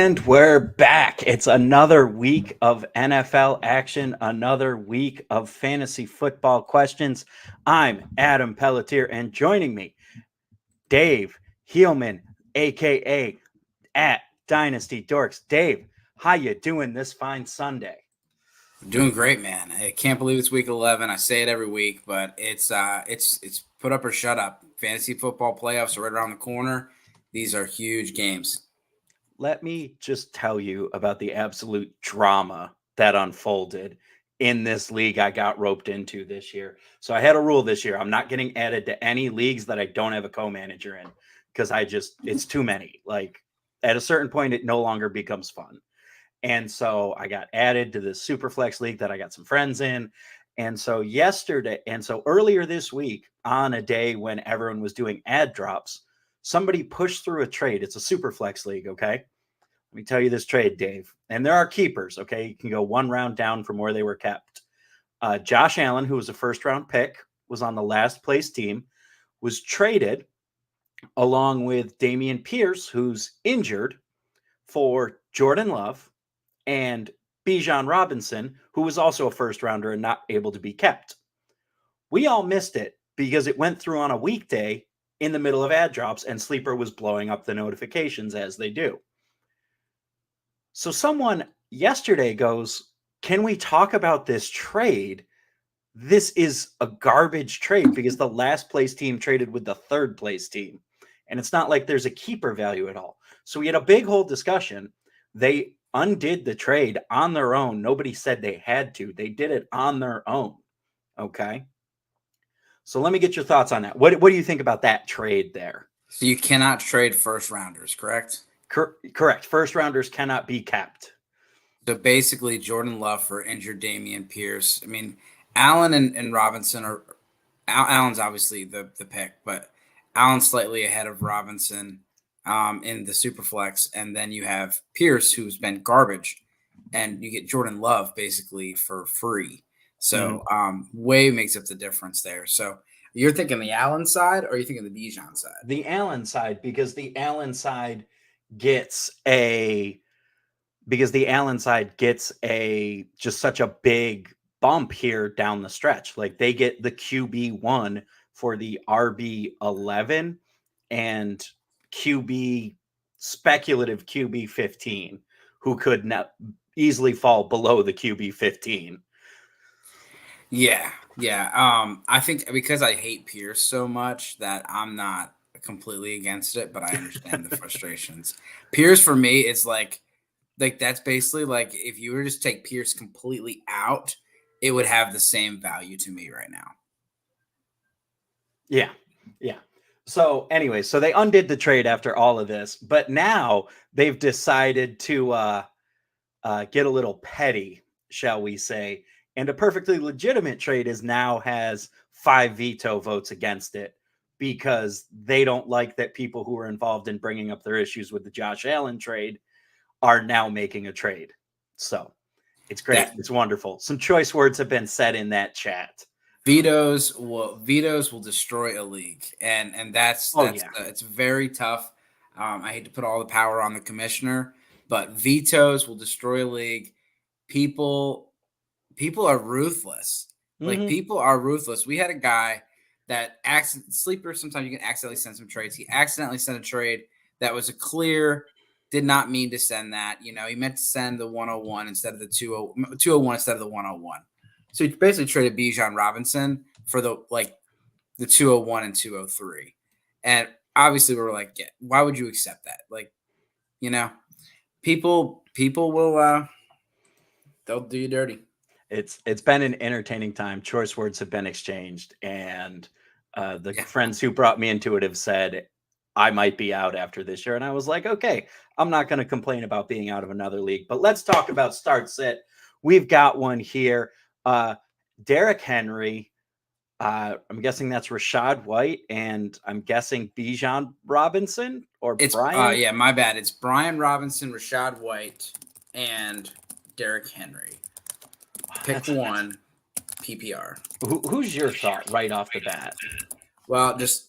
And we're back. It's another week of NFL action, another week of fantasy football questions. I'm Adam Pelletier, and joining me, Dave Heelman, aka at Dynasty Dorks. Dave, how you doing this fine Sunday? Doing great, man. I can't believe it's week 11. I say it every week, but it's put up or shut up. Fantasy football playoffs are right around the corner. These are huge games. Let me just tell you about the absolute drama that unfolded in this league I got roped into this year. So I had a rule this year. I'm not getting added to any leagues that I don't have a co-manager in because it's too many. Like at a certain point, it no longer becomes fun. And so I got added to this Superflex league that I got some friends in. And so earlier this week, on a day when everyone was doing ad drops, somebody pushed through a trade. It's a Superflex league, okay? Let me tell you this trade, Dave. And there are keepers, okay? You can go one round down from where they were kept. Josh Allen, who was a first round pick, was on the last place team, was traded along with Damian Pierce, who's injured, for Jordan Love and Bijan Robinson, who was also a first rounder and not able to be kept. We all missed it because it went through on a weekday in the middle of ad drops, and Sleeper was blowing up the notifications as they do. So someone yesterday goes, can we talk about this trade? This is a garbage trade because the last place team traded with the third place team. And it's not like there's a keeper value at all. So we had a big whole discussion. They undid the trade on their own. Nobody said they had to. They did it on their own. Okay. So let me get your thoughts on that. What do you think about that trade there? So you cannot trade first rounders, correct? Correct. First rounders cannot be kept. So basically, Jordan Love for injured Damian Pierce. I mean, Allen and Robinson are Allen's obviously the pick, but Allen's slightly ahead of Robinson in the Superflex, and then you have Pierce, who's been garbage, and you get Jordan Love basically for free. So way makes up the difference there. So you're thinking the Allen side, or are you thinking the Bijan side? The Allen side, because the Allen side gets a just such a big bump here down the stretch. Like they get the QB1 for the RB11 and speculative QB15, who could not easily fall below the QB15. Yeah. I think because I hate Pierce so much that I'm not completely against it, but I understand the frustrations. Pierce for me is like that's basically like if you were to just take Pierce completely out, it would have the same value to me right now. Yeah. So anyway, so they undid the trade after all of this, but now they've decided to get a little petty, shall we say. And a perfectly legitimate trade now has 5 veto votes against it because they don't like that people who are involved in bringing up their issues with the Josh Allen trade are now making a trade. So it's great. It's wonderful. Some choice words have been said in that chat. Vetoes will destroy a league, and that's it's very tough. I hate to put all the power on the commissioner, but vetoes will destroy a league. People are ruthless. Like people are ruthless. We had a guy that Sleeper. Sometimes you can accidentally send some trades. He accidentally sent a trade that was a clear. Did not mean to send that. You know, he meant to send the 101 instead of the 201 instead of the 101. So he basically traded Bijan Robinson for the 201 and 203. And obviously we were like, yeah, why would you accept that? Like, you know, people will they'll do you dirty. It's been an entertaining time. Choice words have been exchanged, and friends who brought me into it have said I might be out after this year. And I was like, okay, I'm not going to complain about being out of another league, but let's talk about start sit. We've got one here. Derrick Henry. I'm guessing that's Rachaad White, and I'm guessing Bijan Robinson or Brian. Yeah, my bad. It's Brian Robinson, Rachaad White, and Derrick Henry. Pick one, PPR. Who's your thought right off the bat? Well, just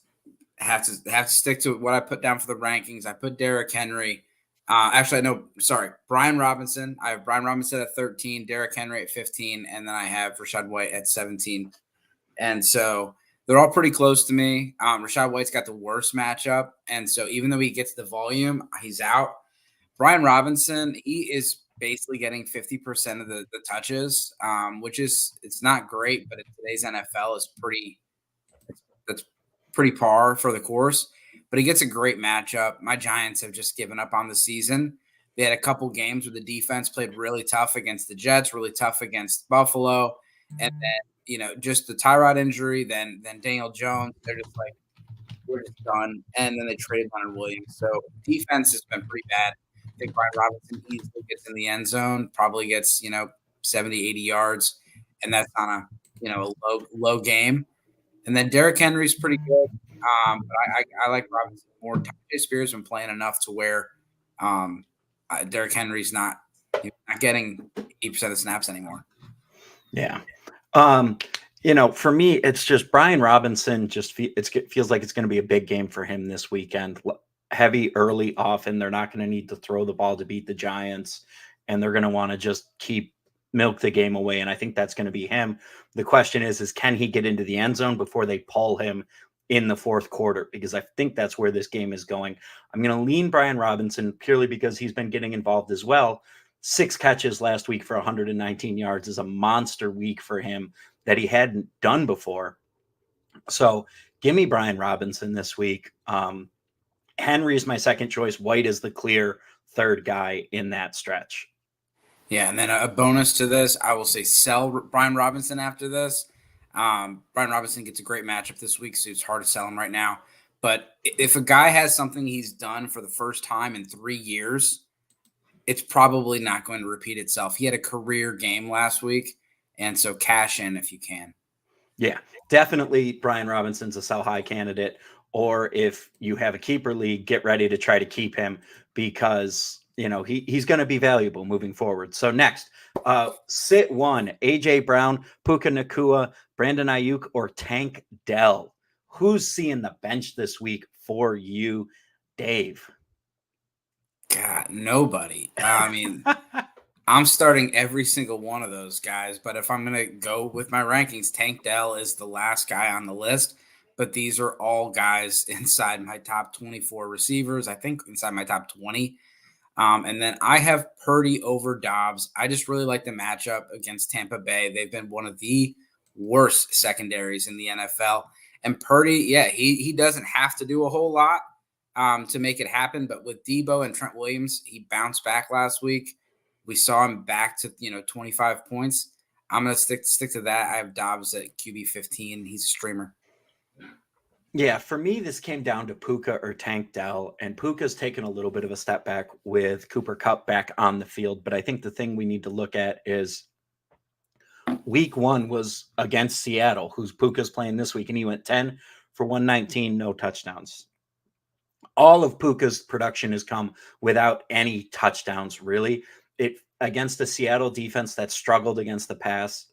have to stick to what I put down for the rankings. I put Derrick Henry Actually, no, sorry. Brian Robinson. I have Brian Robinson at 13, Derrick Henry at 15, and then I have Rachaad White at 17. And so they're all pretty close to me. Rachaad White's got the worst matchup. And so even though he gets the volume, he's out. Brian Robinson, he is basically getting 50% of the touches, which is, it's not great, but in today's NFL is that's pretty par for the course. But he gets a great matchup. My Giants have just given up on the season. They had a couple games where the defense played really tough against the Jets, really tough against Buffalo. And then, just the Tyrod injury, then Daniel Jones, they're just like, we're just done. And then they traded Leonard Williams. So defense has been pretty bad. I think Brian Robinson easily gets in the end zone, probably gets, 70, 80 yards. And that's on a low game. And then Derrick Henry's pretty good. But I like Robinson more. Tyjae Spears been playing enough to where Derrick Henry's not getting 8% of snaps anymore. Yeah. For me, it's just Brian Robinson. It feels like it's going to be a big game for him this weekend. Heavy early often. They're not going to need to throw the ball to beat the Giants, and they're going to want to just milk the game away. And I think that's going to be him. The question is can he get into the end zone before they pull him in the fourth quarter? Because I think that's where this game is going. I'm going to lean Brian Robinson purely because he's been getting involved as well. 6 catches last week for 119 yards is a monster week for him that he hadn't done before. So give me Brian Robinson this week. Henry is my second choice. White is the clear third guy in that stretch. Yeah, and then a bonus to this, I will say sell Brian Robinson after this. Brian Robinson gets a great matchup this week, so it's hard to sell him right now. But if a guy has something he's done for the first time in 3 years, it's probably not going to repeat itself. He had a career game last week, and so cash in if you can. Yeah, definitely Brian Robinson's a sell high candidate. Or if you have a keeper league, get ready to try to keep him because he's going to be valuable moving forward. So next, sit one, AJ Brown, Puka Nacua, Brandon Ayuk, or Tank Dell. Who's seeing the bench this week for you, Dave? God, nobody. I mean, I'm starting every single one of those guys, but if I'm going to go with my rankings, Tank Dell is the last guy on the list. But these are all guys inside my top 24 receivers, I think inside my top 20. And then I have Purdy over Dobbs. I just really like the matchup against Tampa Bay. They've been one of the worst secondaries in the NFL. And Purdy, yeah, he doesn't have to do a whole lot to make it happen. But with Debo and Trent Williams, he bounced back last week. We saw him back to 25 points. I'm going to stick to that. I have Dobbs at QB 15. He's a streamer. Yeah, for me, this came down to Puka or Tank Dell, and Puka's taken a little bit of a step back with Cooper Kupp back on the field. But I think the thing we need to look at is week 1 was against Seattle, who's Puka's playing this week, and he went 10 for 119, no touchdowns. All of Puka's production has come without any touchdowns, really. Against the Seattle defense that struggled against the pass.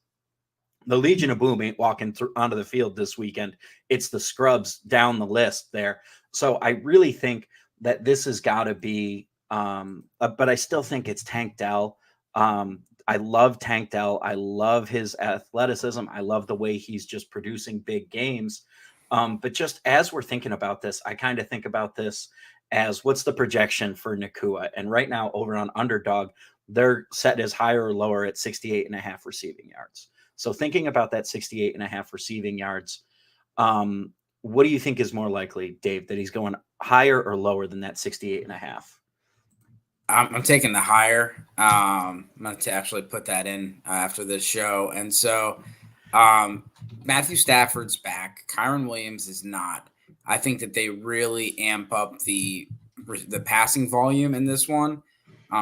The Legion of Boom ain't walking onto the field this weekend. It's the scrubs down the list there. So I really think that this has got to be, but I still think it's Tank Dell. I love Tank Dell. I love his athleticism. I love the way he's just producing big games. But just as we're thinking about this, I kind of think about this as what's the projection for Nacua? And right now over on Underdog, they're set as higher or lower at 68.5 receiving yards. So thinking about that 68.5 receiving yards, what do you think is more likely, Dave, that he's going higher or lower than that 68.5? I'm taking the higher. I'm going to actually put that in after this show. And so Matthew Stafford's back. Kyron Williams is not. I think that they really amp up the passing volume in this one.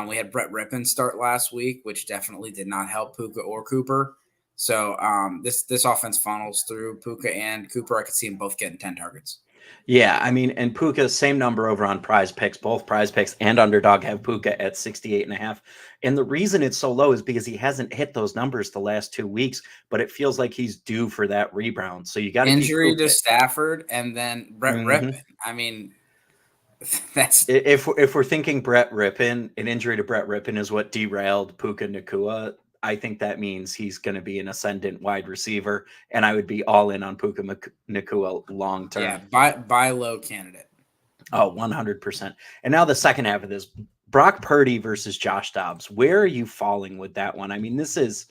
We had Brett Rippon start last week, which definitely did not help Puka or Cooper. So this offense funnels through Puka and Cooper. I could see them both getting 10 targets. Yeah, I mean, and Puka, same number over on Prize Picks. Both Prize Picks and Underdog have Puka at 68.5. And the reason it's so low is because he hasn't hit those numbers the last 2 weeks, but it feels like he's due for that rebound. So you got injury to Stafford and then Brett Rippon. I mean, That's If we're thinking Brett Rippon, an injury to Brett Rippon is what derailed Puka Nakua. I think that means he's going to be an ascendant wide receiver, and I would be all in on Puka Nakua long term. buy low candidate. Oh, 100%. And now the second half of this, Brock Purdy versus Josh Dobbs. Where are you falling with that one? I mean, this is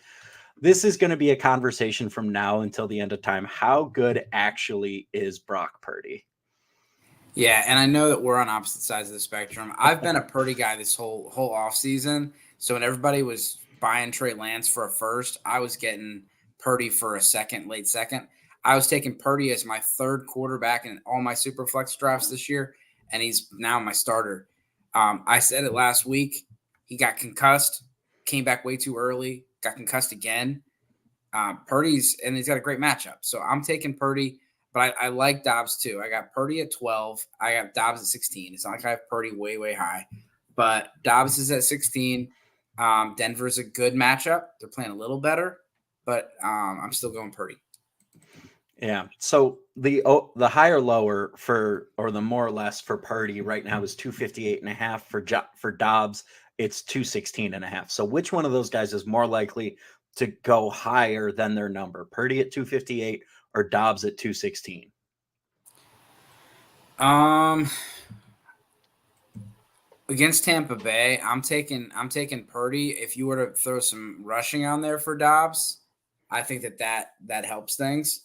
going to be a conversation from now until the end of time. How good actually is Brock Purdy? Yeah, and I know that we're on opposite sides of the spectrum. I've been a Purdy guy this whole off season. So when everybody was buying Trey Lance for a first, I was getting Purdy for a second, late second. I was taking Purdy as my third quarterback in all my super flex drafts this year, and he's now my starter. I said it last week. He got concussed, came back way too early, got concussed again. Purdy's, and he's got a great matchup. So I'm taking Purdy. But I like Dobbs too. I got Purdy at 12. I got Dobbs at 16. It's not like I have Purdy way, way high. But Dobbs is at 16. Denver's a good matchup. They're playing a little better. But I'm still going Purdy. Yeah. So the higher lower for, or the more or less for Purdy right now is 258.5. For Dobbs, it's 216.5. So which one of those guys is more likely to go higher than their number? Purdy at 258 or Dobbs at 216? Against Tampa Bay, I'm taking Purdy. If you were to throw some rushing on there for Dobbs, I think that helps things.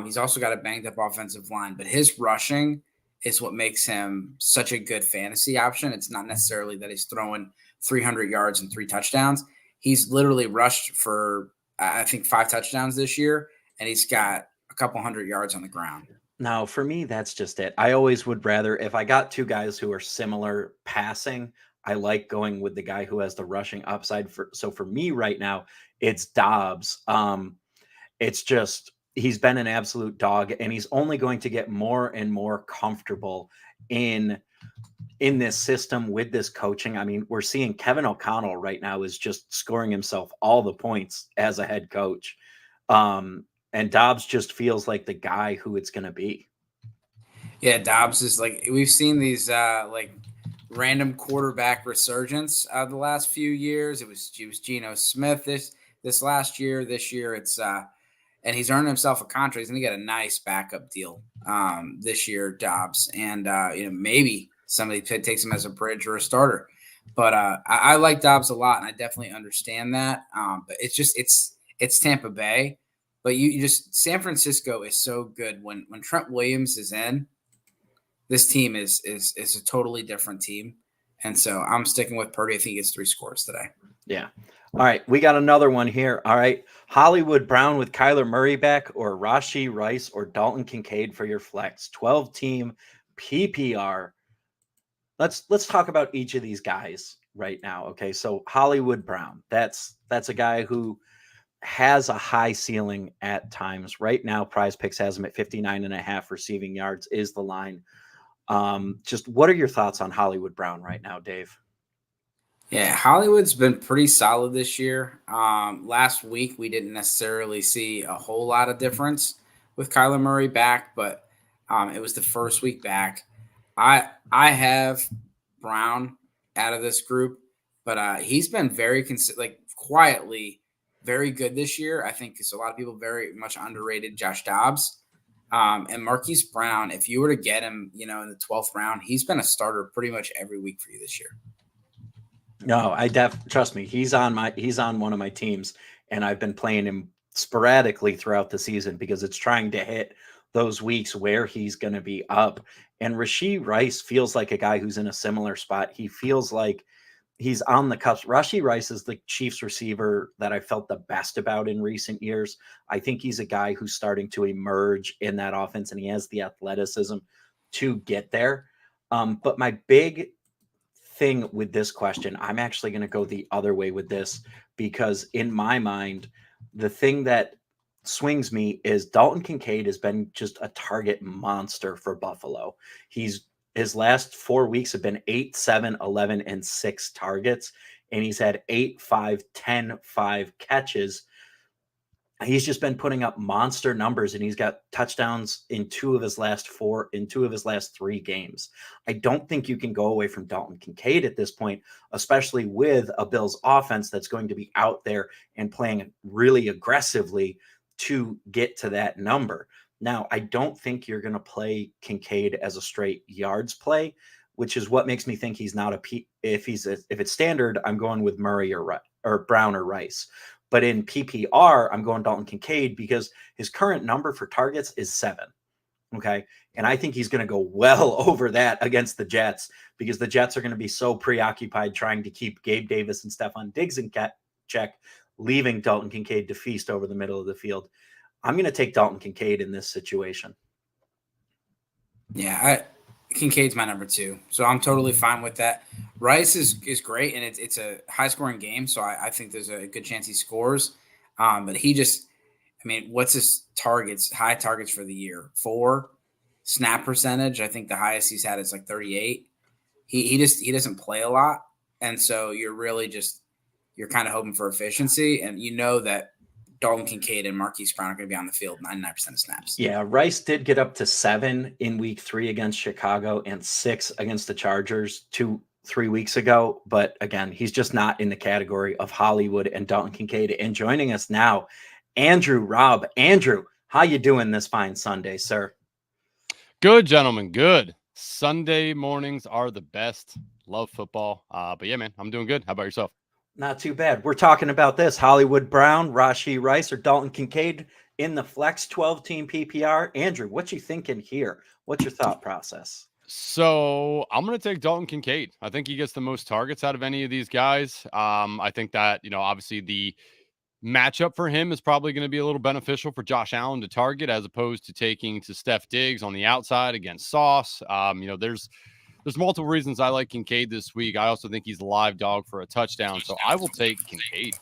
He's also got a banged up offensive line, but his rushing is what makes him such a good fantasy option. It's not necessarily that he's throwing 300 yards and 3 touchdowns. He's literally rushed for, I think, 5 touchdowns this year, and he's got a couple hundred yards on the ground. Now, for me, that's just it. I always would rather, if I got 2 guys who are similar passing, I like going with the guy who has the rushing upside. So for me right now, it's Dobbs. It's just, he's been an absolute dog, and he's only going to get more and more comfortable in this system with this coaching. I mean, we're seeing Kevin O'Connell right now is just scoring himself all the points as a head coach. And Dobbs just feels like the guy who it's going to be. Yeah, Dobbs is like, we've seen these like random quarterback resurgence the last few years. It was Geno Smith this last year. This year it's and he's earned himself a contract. He's going to get a nice backup deal this year, Dobbs, and maybe somebody takes him as a bridge or a starter. But I like Dobbs a lot, and I definitely understand that. But it's just it's Tampa Bay. But you just, San Francisco is so good when Trent Williams is in. This team is a totally different team, and so I'm sticking with Purdy. I think he gets 3 scores today. Yeah. All right, we got another one here. All right, Hollywood Brown with Kyler Murray back, or Rashee Rice or Dalton Kincaid for your flex 12-team PPR. Let's talk about each of these guys right now. Okay, so Hollywood Brown, that's a guy who has a high ceiling at times. Right now, Prize Picks has him at 59.5 receiving yards is the line. Just what are your thoughts on Hollywood Brown right now, Dave? Yeah, Hollywood's been pretty solid this year. Last week, we didn't necessarily see a whole lot of difference with Kyler Murray back, but it was the first week back. I have Brown out of this group, but he's been very quietly very good this year. I think it's a lot of people very much underrated Josh Dobbs. And Marquise Brown, if you were to get him, in the 12th round, he's been a starter pretty much every week for you this year. No, trust me, he's on one of my teams, and I've been playing him sporadically throughout the season because it's trying to hit those weeks where he's going to be up. And Rashee Rice feels like a guy who's in a similar spot. He feels like he's on the cusp. Rashee Rice is the Chiefs receiver that I felt the best about in recent years. I think he's a guy who's starting to emerge in that offense, and he has the athleticism to get there. But my big thing with this question, I'm actually going to go the other way with this, because in my mind, the thing that swings me is Dalton Kincaid has been just a target monster for Buffalo. His last 4 weeks have been 8, 7, 11, and 6 targets, and he's had 8, 5, 10, 5 catches. he's just been putting up monster numbers, and he's got touchdowns in two of his last 3 games. I don't think you can go away from Dalton Kincaid at this point, especially with a Bills offense that's going to be out there and playing really aggressively to get to that number. Now, I don't think you're going to play Kincaid as a straight yards play, which is what makes me think he's not if it's standard, I'm going with Murray or Brown or Rice. But in PPR, I'm going Dalton Kincaid because his current number for targets is 7. Okay. And I think he's going to go well over that against the Jets, because the Jets are going to be so preoccupied trying to keep Gabe Davis and Stephon Diggs in check, leaving Dalton Kincaid to feast over the middle of the field. I'm going to take Dalton Kincaid in this situation. Yeah, Kincaid's my number 2, so I'm totally fine with that. Rice is great, and it's a high-scoring game, so I think there's a good chance he scores. But he just, I mean, what's his targets, high targets for the year? 4. Snap percentage, I think the highest he's had is like 38. He doesn't play a lot, and so you're kind of hoping for efficiency, and you know that Dalton Kincaid and Marquise Brown are going to be on the field 99% of snaps. Yeah, Rice did get up to 7 in week 3 against Chicago and 6 against the Chargers 2-3 weeks ago. But again, he's just not in the category of Hollywood and Dalton Kincaid. And joining us now, Andrew Robb. Andrew, how you doing this fine Sunday, sir? Good, gentlemen. Good. Sunday mornings are the best. Love football. But yeah, man, I'm doing good. How about yourself? Not too bad. We're talking about this: Hollywood Brown, Rashee Rice, or Dalton Kincaid in the flex 12-team PPR. Andrew, what you thinking here? What's your thought process? So I'm going to take Dalton Kincaid. I think he gets the most targets out of any of these guys. I think that, obviously the matchup for him is probably going to be a little beneficial for Josh Allen to target, as opposed to taking to Steph Diggs on the outside against Sauce. There's multiple reasons I like Kincaid this week. I also think he's a live dog for a touchdown, so I will take Kincaid.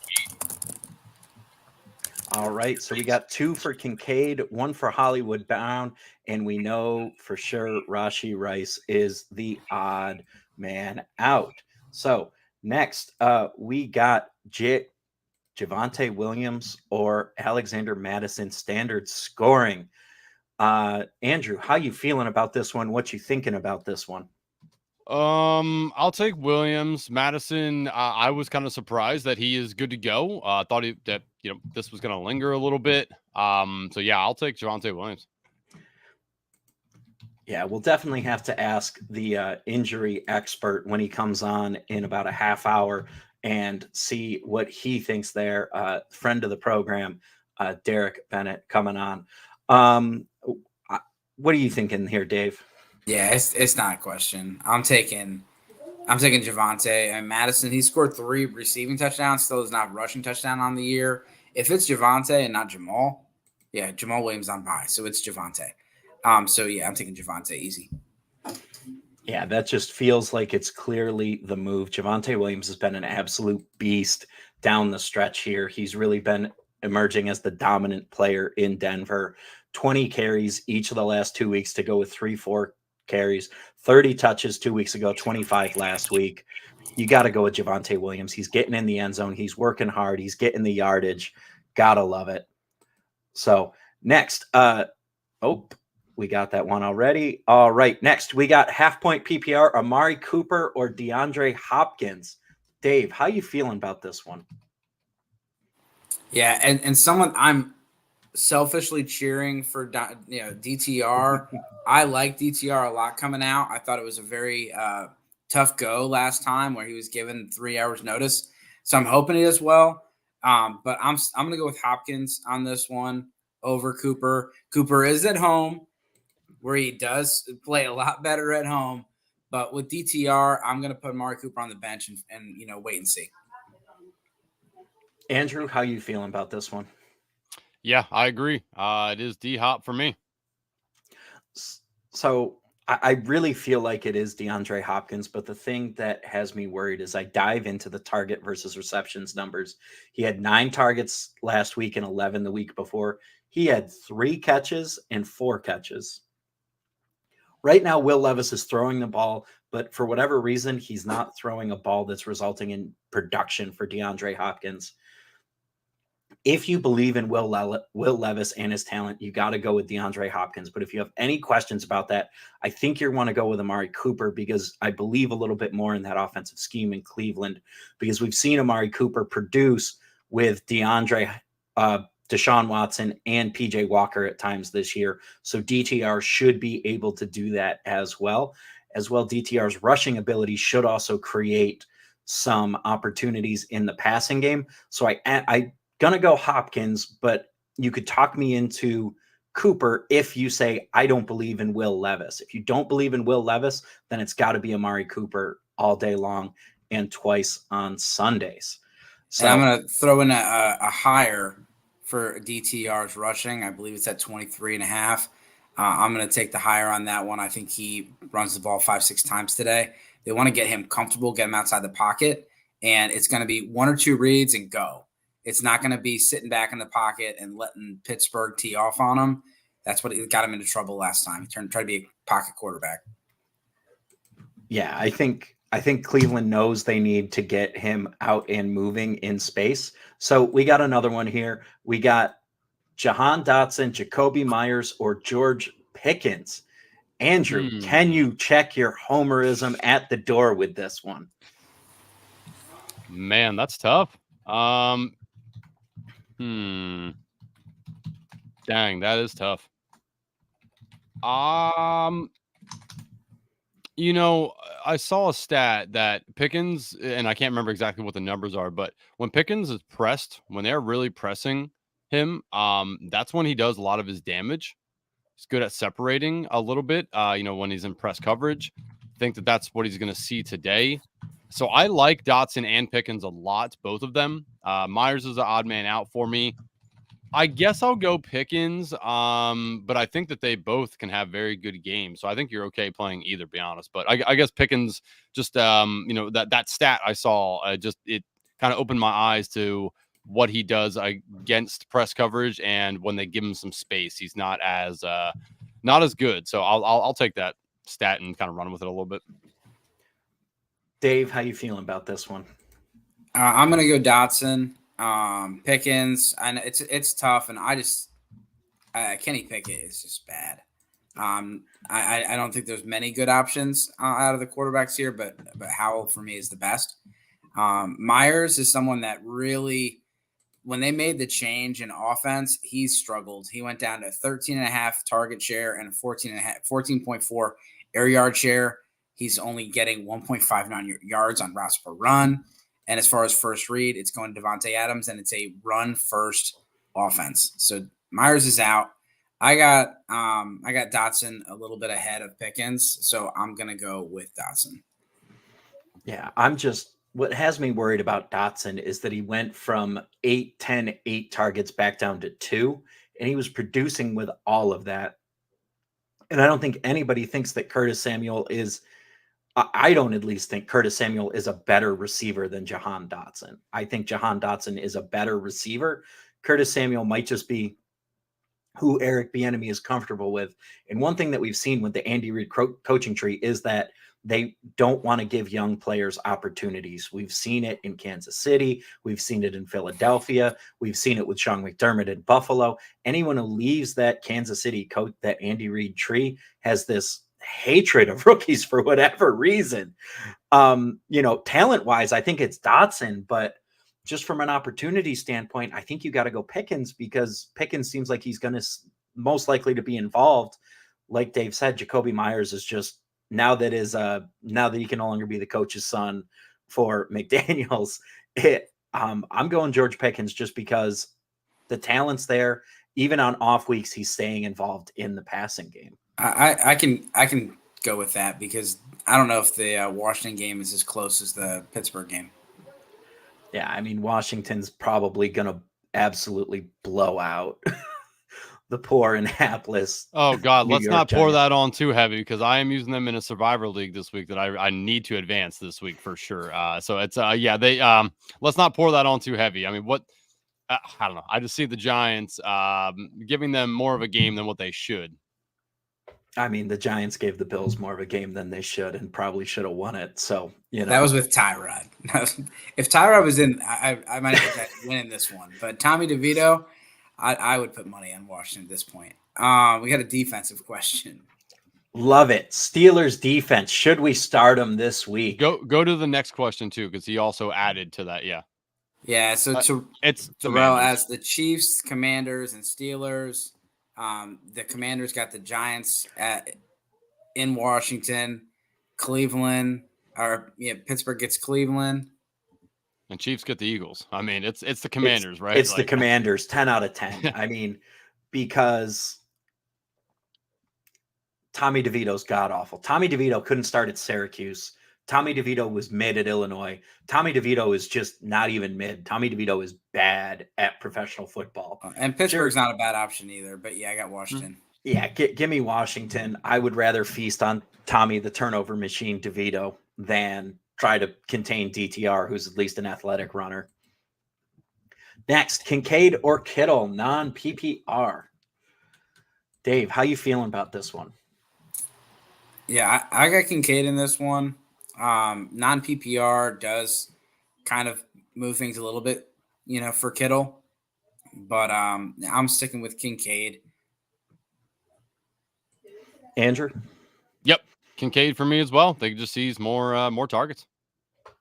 All right, so we got 2 for Kincaid, 1 for Hollywood Brown, and we know for sure Rashee Rice is the odd man out. So next, we got Javonte Williams or Alexander Mattison standard scoring. Andrew, how you feeling about this one? What you thinking about this one? I'll take Williams. Mattison, I was kind of surprised that he is good to go. Thought that this was going to linger a little bit. So yeah, I'll take Javonte Williams. Yeah, we'll definitely have to ask the injury expert when he comes on in about a half hour and see what he thinks there. Friend of the program, Derek Bennett, coming on. What are you thinking here, Dave? Yeah, it's not a question. I'm taking Javonte and Mattison. He scored 3 receiving touchdowns, still is not rushing touchdown on the year. If it's Javonte and not Jamal, yeah, Jamal Williams on bye, so it's Javonte. So yeah, I'm taking Javonte easy. Yeah, that just feels like it's clearly the move. Javonte Williams has been an absolute beast down the stretch here. He's really been emerging as the dominant player in Denver. 20 carries each of the last 2 weeks to go with 3-4 carries, 30 touches 2 weeks ago, 25 last week. You got to go with Javonte Williams. He's getting in the end zone. He's working hard. He's getting the yardage. Gotta love it. So next, we got that one already. All right, next we got half point PPR, Amari Cooper or DeAndre Hopkins. Dave, how you feeling about this one? Yeah, and someone I'm selfishly cheering for, DTR. I like DTR a lot coming out. I thought it was a very tough go last time where he was given 3 hours notice. So I'm hoping he does well. But I'm going to go with Hopkins on this one over Cooper. Cooper is at home, where he does play a lot better at home. But with DTR, I'm going to put Amari Cooper on the bench and wait and see. Andrew, how you feeling about this one? Yeah, I agree. It is D-Hop for me. So I really feel like it is DeAndre Hopkins, but the thing that has me worried is I dive into the target versus receptions numbers. He had 9 targets last week and 11 the week before. He had 3 catches and 4 catches. Right now, Will Levis is throwing the ball, but for whatever reason, he's not throwing a ball that's resulting in production for DeAndre Hopkins. if you believe in Will Levis and his talent, you got to go with DeAndre Hopkins. But if you have any questions about that, I think you want to go with Amari Cooper, because I believe a little bit more in that offensive scheme in Cleveland, because we've seen Amari Cooper produce with Deshaun Watson and PJ Walker at times this year. So DTR should be able to do that as well. DTR's rushing ability should also create some opportunities in the passing game. So I gonna go Hopkins, but you could talk me into Cooper if you say, I don't believe in Will Levis. If you don't believe in Will Levis, then it's got to be Amari Cooper all day long and twice on Sundays. So and I'm going to throw in a higher for DTR's rushing. I believe it's at 23.5. I'm going to take the higher on that one. I think he runs the ball 5-6 times today. They want to get him comfortable, get him outside the pocket, and it's going to be 1 or 2 reads and go. It's not going to be sitting back in the pocket and letting Pittsburgh tee off on him. That's what got him into trouble last time. He tried to be a pocket quarterback. Yeah, I think Cleveland knows they need to get him out and moving in space. So we got another one here. We got Jahan Dotson, Jakobi Meyers, or George Pickens. Andrew, can you check your homerism at the door with this one? Man, that's tough. Dang, that is tough. You know, I saw a stat that Pickens, and I can't remember exactly what the numbers are, but when Pickens is pressed, when they're really pressing him, that's when he does a lot of his damage. He's good at separating a little bit, when he's in press coverage. I think that's what he's going to see today. So I like Dotson and Pickens a lot, both of them. Myers is an odd man out for me. I guess I'll go Pickens, but I think that they both can have very good games. So I think you're okay playing either, to be honest. But I guess Pickens, just that stat I saw, it kind of opened my eyes to what he does against press coverage, and when they give him some space, he's not as good. So I'll take that stat and kind of run with it a little bit. Dave, how you feeling about this one? I'm gonna go Dotson. Pickens, and it's tough, and Kenny Pickett is just bad. I don't think there's many good options out of the quarterbacks here, but Howell for me is the best. Myers is someone that really, when they made the change in offense, he struggled. He went down to 13.5 target share and 14.4 air yard share. He's only getting 1.59 yards on routes per run. And as far as first read, it's going to Devontae Adams, and it's a run-first offense. So Myers is out. I got Dotson a little bit ahead of Pickens, so I'm going to go with Dotson. Yeah, what has me worried about Dotson is that he went from 8 targets back down to 2, and he was producing with all of that. And I don't think anybody thinks that Curtis Samuel is – I don't at least think Curtis Samuel is a better receiver than Jahan Dotson. I think Jahan Dotson is a better receiver. Curtis Samuel might just be who Eric Bieniemy is comfortable with. And one thing that we've seen with the Andy Reid coaching tree is that they don't want to give young players opportunities. We've seen it in Kansas City. We've seen it in Philadelphia. We've seen it with Sean McDermott in Buffalo. Anyone who leaves that Kansas City coach, that Andy Reid tree, has this hatred of rookies for whatever reason. Talent wise, I think it's Dotson, but just from an opportunity standpoint, I think you got to go Pickens, because Pickens seems like he's going to most likely to be involved. Like Dave said, Jakobi Meyers is just now that he can no longer be the coach's son for McDaniels. I'm going George Pickens just because the talent's there. Even on off weeks, he's staying involved in the passing game. I can go with that, because I don't know if the Washington game is as close as the Pittsburgh game. Yeah, I mean, Washington's probably going to absolutely blow out the poor and hapless. Oh, God, let's not pour Giants. that on too heavy, because I am using them in a Survivor League this week that I need to advance this week for sure. So it's, let's not pour that on too heavy. I mean, I don't know. I just see the Giants giving them more of a game than what they should. I mean, the Giants gave the Bills more of a game than they should and probably should have won it. So, That was with Tyrod. If Tyrod was in, I might have to win this one. But Tommy DeVito, I would put money on Washington at this point. We got a defensive question. Love it. Steelers defense. Should we start them this week? Go to the next question too, because he also added to that. Yeah. Yeah. So it's Terrell as the Chiefs, Commanders, and Steelers. The Commanders got the Giants in Washington, Cleveland, or Pittsburgh gets Cleveland, and Chiefs get the Eagles. I mean, it's the Commanders, right? It's the Commanders. 10 out of 10. I mean, because Tommy DeVito's god awful. Tommy DeVito couldn't start at Syracuse. Tommy DeVito was mid at Illinois. Tommy DeVito is just not even mid. Tommy DeVito is bad at professional football. And Pittsburgh's not a bad option either. But yeah, I got Washington. Yeah, give me Washington. I would rather feast on Tommy the turnover machine DeVito than try to contain DTR, who's at least an athletic runner. Next, Kincaid or Kittle, non-PPR. Dave, how you feeling about this one? Yeah, I got Kincaid in this one. Non-PPR does kind of move things a little bit, for Kittle. But I'm sticking with Kincaid. Andrew? Yep. Kincaid for me as well. They just sees more targets.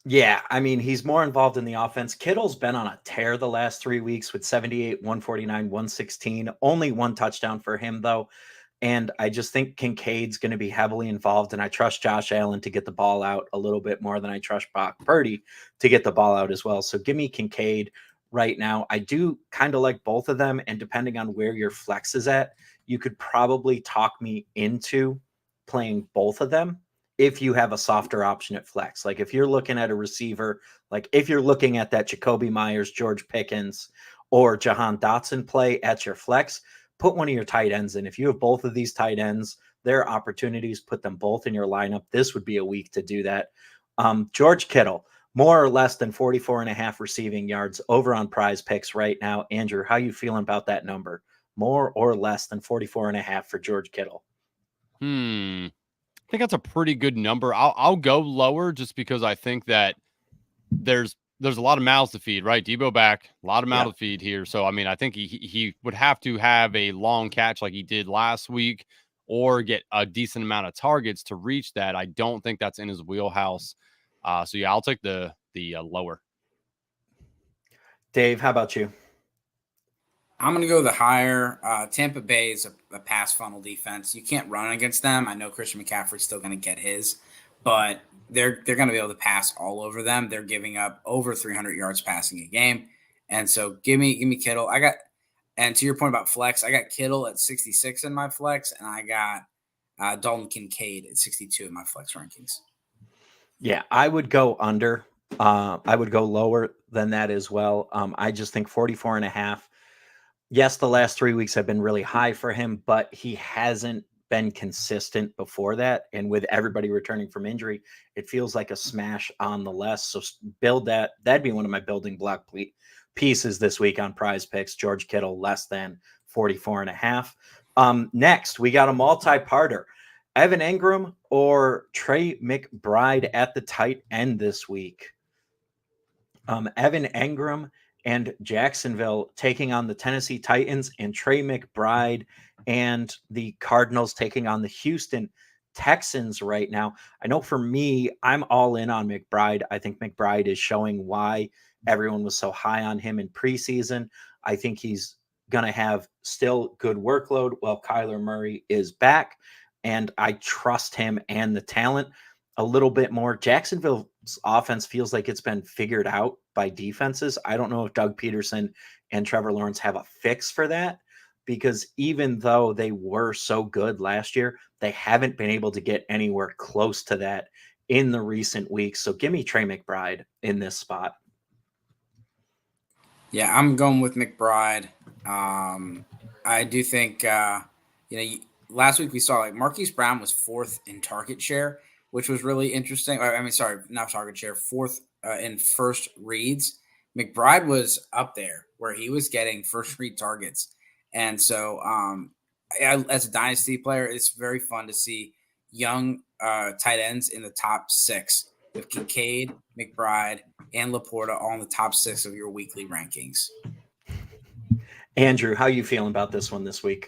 Yeah, I mean, he's more involved in the offense. Kittle's been on a tear the last 3 weeks with 78, 149, 116. Only one touchdown for him, though. And I just think Kincaid's going to be heavily involved, and I trust Josh Allen to get the ball out a little bit more than I trust Brock Purdy to get the ball out as well. So give me Kincaid right now. I do kind of like both of them, and depending on where your flex is at, you could probably talk me into playing both of them if you have a softer option at flex. Like if you're looking at a receiver, like if you're looking at that Jacoby Myers, George Pickens, or Jahan Dotson play at your flex, put one of your tight ends in. If you have both of these tight ends, there are opportunities, put them both in your lineup. This would be a week to do that. George Kittle, more or less than 44.5 receiving yards over on Prize Picks right now. Andrew, how you feeling about that number? More or less than 44.5 for George Kittle? I think that's a pretty good number. I'll go lower just because I think that there's a lot of mouths to feed, right? Debo back, a lot of mouths to feed here. So, I mean, I think he would have to have a long catch like he did last week or get a decent amount of targets to reach that. I don't think that's in his wheelhouse. So, yeah, I'll take the lower. Dave, how about you? I'm going to go the higher. Tampa Bay is a pass funnel defense. You can't run against them. I know Christian McCaffrey's still going to get his, but they're going to be able to pass all over them. They're giving up over 300 yards passing a game. And so give me Kittle. And to your point about flex, I got Kittle at 66 in my flex, and I got Dalton Kincaid at 62 in my flex rankings. Yeah, I would go under. I would go lower than that as well. I just think 44.5. Yes, the last 3 weeks have been really high for him, but he hasn't been consistent before that. And with everybody returning from injury, it feels like a smash on the less. So build that. That'd be one of my building block pieces this week on Prize Picks. George Kittle less than 44.5. Next, we got a multi-parter. Evan Engram or Trey McBride at the tight end this week. Evan Engram and Jacksonville taking on the Tennessee Titans, and Trey McBride and the Cardinals taking on the Houston Texans right now. I know for me, I'm all in on McBride. I think McBride is showing why everyone was so high on him in preseason. I think he's going to have still good workload while Kyler Murray is back, and I trust him and the talent a little bit more. Jacksonville's offense feels like it's been figured out by defenses. I don't know if Doug Peterson and Trevor Lawrence have a fix for that, because even though they were so good last year, they haven't been able to get anywhere close to that in the recent weeks. So give me Trey McBride in this spot. Yeah, I'm going with McBride. I do think, last week we saw like Marquise Brown was 4th in target share, which was really interesting. Not target share, 4th in first reads. McBride was up there where he was getting first read targets. And so as a dynasty player, it's very fun to see young tight ends in the top 6 with Kincaid, McBride, and Laporta all in the top 6 of your weekly rankings. Andrew, how you feeling about this one this week?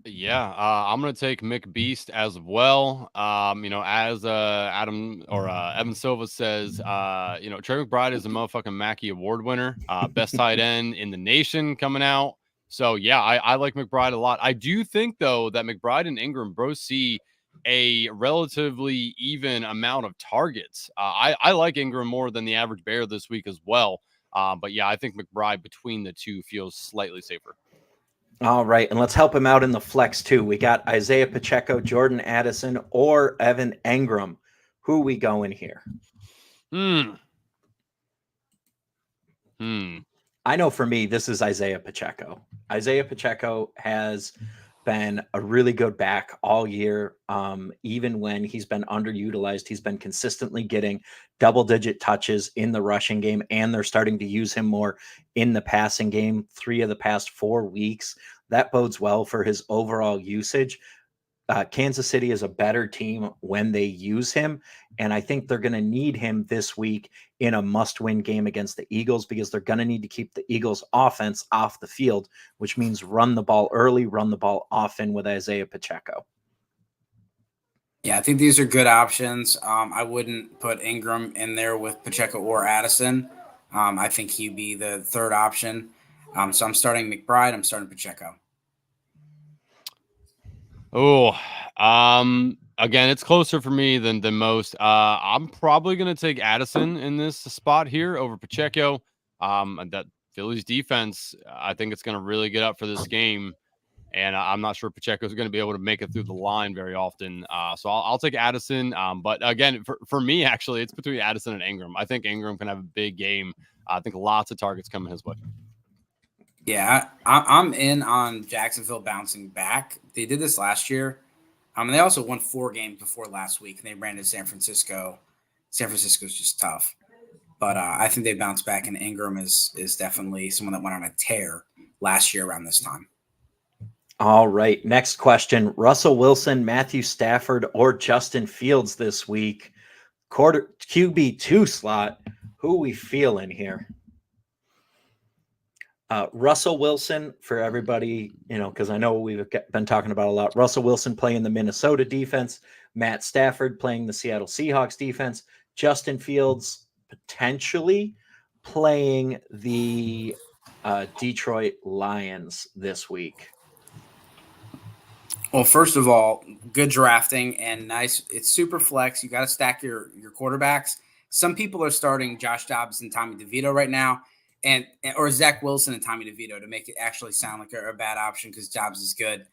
Yeah, I'm gonna take McBeast as well. As Adam or Evan Silva says, Trey McBride is a motherfucking Mackey Award winner, best tight end in the nation coming out. So yeah, I like McBride a lot. I do think though that McBride and Ingram both see a relatively even amount of targets. I like Ingram more than the average bear this week as well. But yeah, I think McBride between the two feels slightly safer. All right, and let's help him out in the flex too. We got Isaiah Pacheco, Jordan Addison, or Evan Engram. Who we going here? I know for me, this is Isaiah Pacheco. Isaiah Pacheco has been a really good back all year. Even when he's been underutilized, he's been consistently getting double-digit touches in the rushing game, and they're starting to use him more in the passing game 3 of the past 4 weeks. That bodes well for his overall usage. Kansas City is a better team when they use him, and I think they're going to need him this week in a must-win game against the Eagles because they're going to need to keep the Eagles' offense off the field, which means run the ball early, run the ball often with Isaiah Pacheco. Yeah, I think these are good options. I wouldn't put Ingram in there with Pacheco or Addison. I think he'd be the third option. So I'm starting McBride. I'm starting Pacheco. Again, it's closer for me than most. I'm probably going to take Addison in this spot here over Pacheco. That Phillies defense, I think it's going to really get up for this game. And I'm not sure Pacheco is going to be able to make it through the line very often. So I'll take Addison. But again, for me, actually, it's between Addison and Ingram. I think Ingram can have a big game. I think lots of targets coming his way. Yeah, I'm in on Jacksonville bouncing back. They did this last year. They also won 4 games before last week, and they ran to San Francisco. San Francisco's just tough. But I think they bounced back, and Ingram is definitely someone that went on a tear last year around this time. All right, next question. Russell Wilson, Matthew Stafford, or Justin Fields this week? QB2 slot. Who are we feeling here? Russell Wilson, for everybody, because I know we've been talking about a lot. Russell Wilson playing the Minnesota defense, Matt Stafford playing the Seattle Seahawks defense, Justin Fields potentially playing the Detroit Lions this week. Well, first of all, good drafting and nice. It's super flex. You got to stack your quarterbacks. Some people are starting Josh Dobbs and Tommy DeVito right now. Or Zach Wilson and Tommy DeVito to make it actually sound like a bad option because Dobbs is good.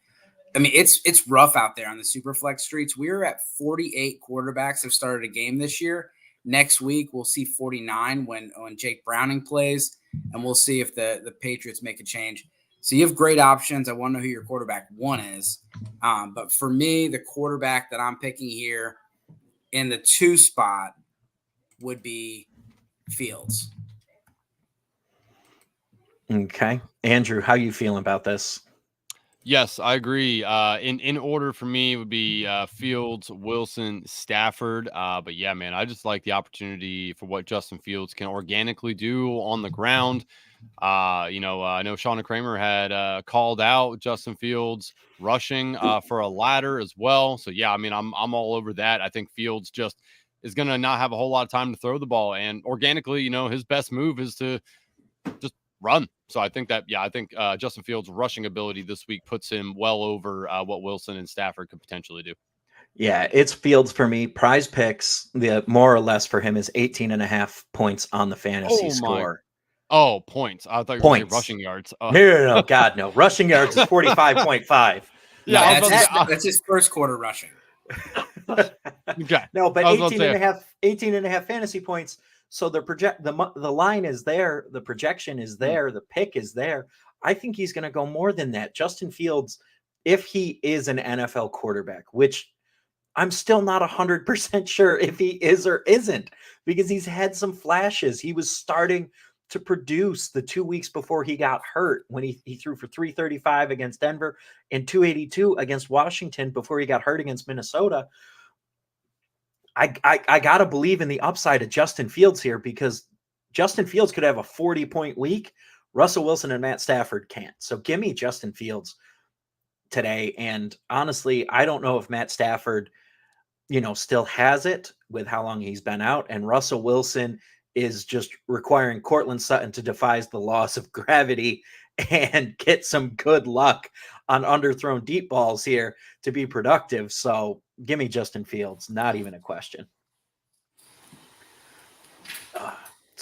I mean, it's rough out there on the Superflex streets. We're at 48 quarterbacks have started a game this year. Next week, we'll see 49 when Jake Browning plays, and we'll see if the Patriots make a change. So you have great options. I want to know who your quarterback 1 is. But for me, the quarterback that I'm picking here in the 2 spot would be Fields. Okay. Andrew, how you feeling about this? Yes, I agree. In order for me, it would be Fields, Wilson, Stafford. But yeah, man, I just like the opportunity for what Justin Fields can organically do on the ground. I know Sean Kramer had called out Justin Fields rushing for a ladder as well. So yeah, I mean, I'm all over that. I think Fields just is going to not have a whole lot of time to throw the ball, and organically, his best move is to just run. So I think Justin Fields' rushing ability this week puts him well over what Wilson and Stafford could potentially do. Yeah, it's Fields for me. Prize Picks, the more or less for him is 18.5 points on the fantasy score. Oh, points. I thought you were saying rushing yards. No. God, no. Rushing yards is 45.5. Yeah, that's his first quarter rushing. Okay. No, but 18 and a half fantasy points. So the line is there, the projection is there, the pick is there. I think he's going to go more than that. Justin Fields, if he is an NFL quarterback, which I'm still not 100% sure if he is or isn't, because he's had some flashes. He was starting to produce the 2 weeks before he got hurt when he threw for 335 against Denver and 282 against Washington before he got hurt against Minnesota. I got to believe in the upside of Justin Fields here, because Justin Fields could have a 40-point week. Russell Wilson and Matt Stafford can't. So give me Justin Fields today. And honestly, I don't know if Matt Stafford, still has it with how long he's been out. And Russell Wilson is just requiring Cortland Sutton to defy the laws of gravity and get some good luck on underthrown deep balls here to be productive. So give me Justin Fields, not even a question.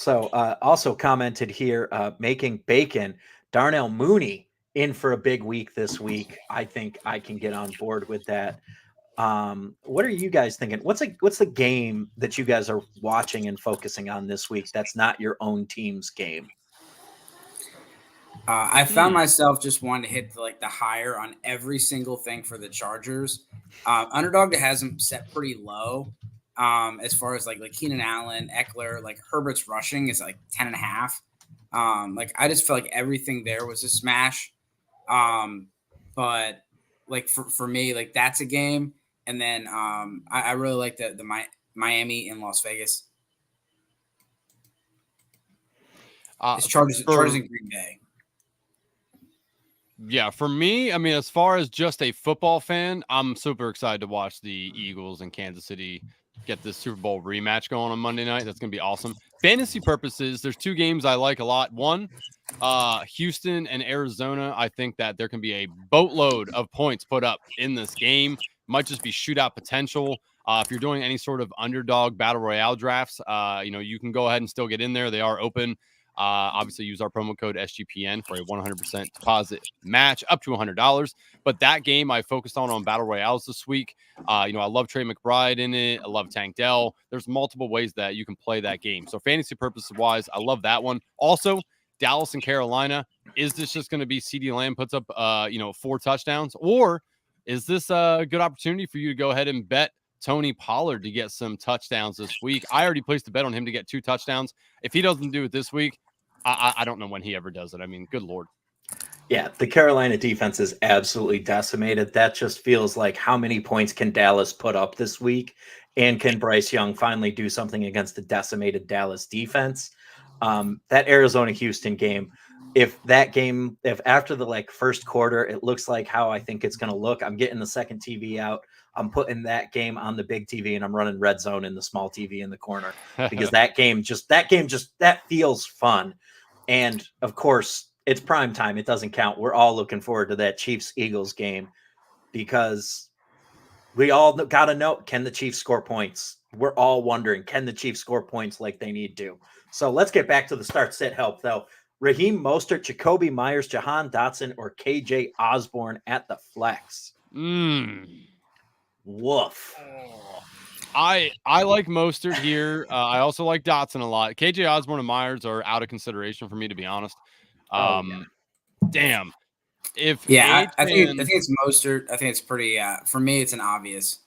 Also commented here, making bacon, Darnell Mooney in for a big week this week. I think I can get on board with that. What are you guys thinking? What's the game that you guys are watching and focusing on this week that's not your own team's game? I found myself just wanting to hit the higher on every single thing for the Chargers. Underdog has them set pretty low. As far as like Keenan Allen, Eckler, like Herbert's rushing is like 10.5. I just feel like everything there was a smash. But like for me, like that's a game. And then I really like the Miami in Las Vegas. It's Chargers in Green Bay. Yeah, for me, I mean, as far as just a football fan, I'm super excited to watch the Eagles and Kansas City get this Super Bowl rematch going on Monday night. That's going to be awesome. Fantasy purposes, there's two games I like a lot. One, Houston and Arizona. I think that there can be a boatload of points put up in this game. Might just be shootout potential. If you're doing any sort of underdog battle royale drafts, you can go ahead and still get in there. They are open. Obviously, use our promo code SGPN for a 100% deposit match up to $100. But that game I focused on battle royales this week. I love Trey McBride in it. I love Tank Dell. There's multiple ways that you can play that game. So fantasy purposes wise, I love that one. Also, Dallas and Carolina. Is this just going to be CeeDee Lamb puts up 4 touchdowns, or is this a good opportunity for you to go ahead and bet Tony Pollard to get some touchdowns this week? I already placed a bet on him to get 2 touchdowns. If he doesn't do it this week, I don't know when he ever does it. I mean, good Lord. Yeah, the Carolina defense is absolutely decimated. That just feels like how many points can Dallas put up this week? And can Bryce Young finally do something against the decimated Dallas defense? That Arizona-Houston game, if after the first quarter, it looks like how I think it's going to look, I'm getting the second TV out. I'm putting that game on the big TV and I'm running Red Zone in the small TV in the corner, because that game feels fun. And of course, it's prime time. It doesn't count. We're all looking forward to that Chiefs-Eagles game, because we all got to know, can the Chiefs score points? We're all wondering, can the Chiefs score points like they need to? So let's get back to the start sit help, though. Raheem Mostert, Jacoby Myers, Jahan Dotson, or KJ Osborne at the flex? Woof. I like Mostert here. I also like Dotson a lot. KJ Osborne and Myers are out of consideration for me, to be honest. Damn. I think it's Mostert. I think it's pretty. For me, it's an obvious.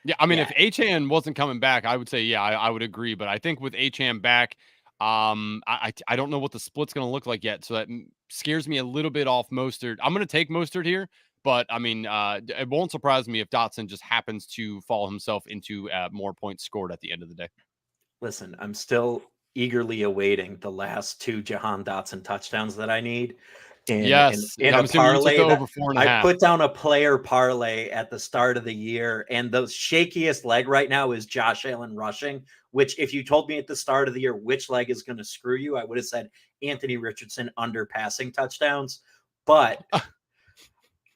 Yeah, I mean, if Achane wasn't coming back, I would say I would agree. But I think with Achane back, I don't know what the split's going to look like yet, so that scares me a little bit off Mostert. I'm going to take Mostert here. But, I mean, it won't surprise me if Dotson just happens to fall himself into more points scored at the end of the day. Listen, I'm still eagerly awaiting the last 2 Jahan Dotson touchdowns that I need. In a parlay. Over 4.5. I put down a player parlay at the start of the year, and the shakiest leg right now is Josh Allen rushing, which if you told me at the start of the year which leg is going to screw you, I would have said Anthony Richardson under passing touchdowns. But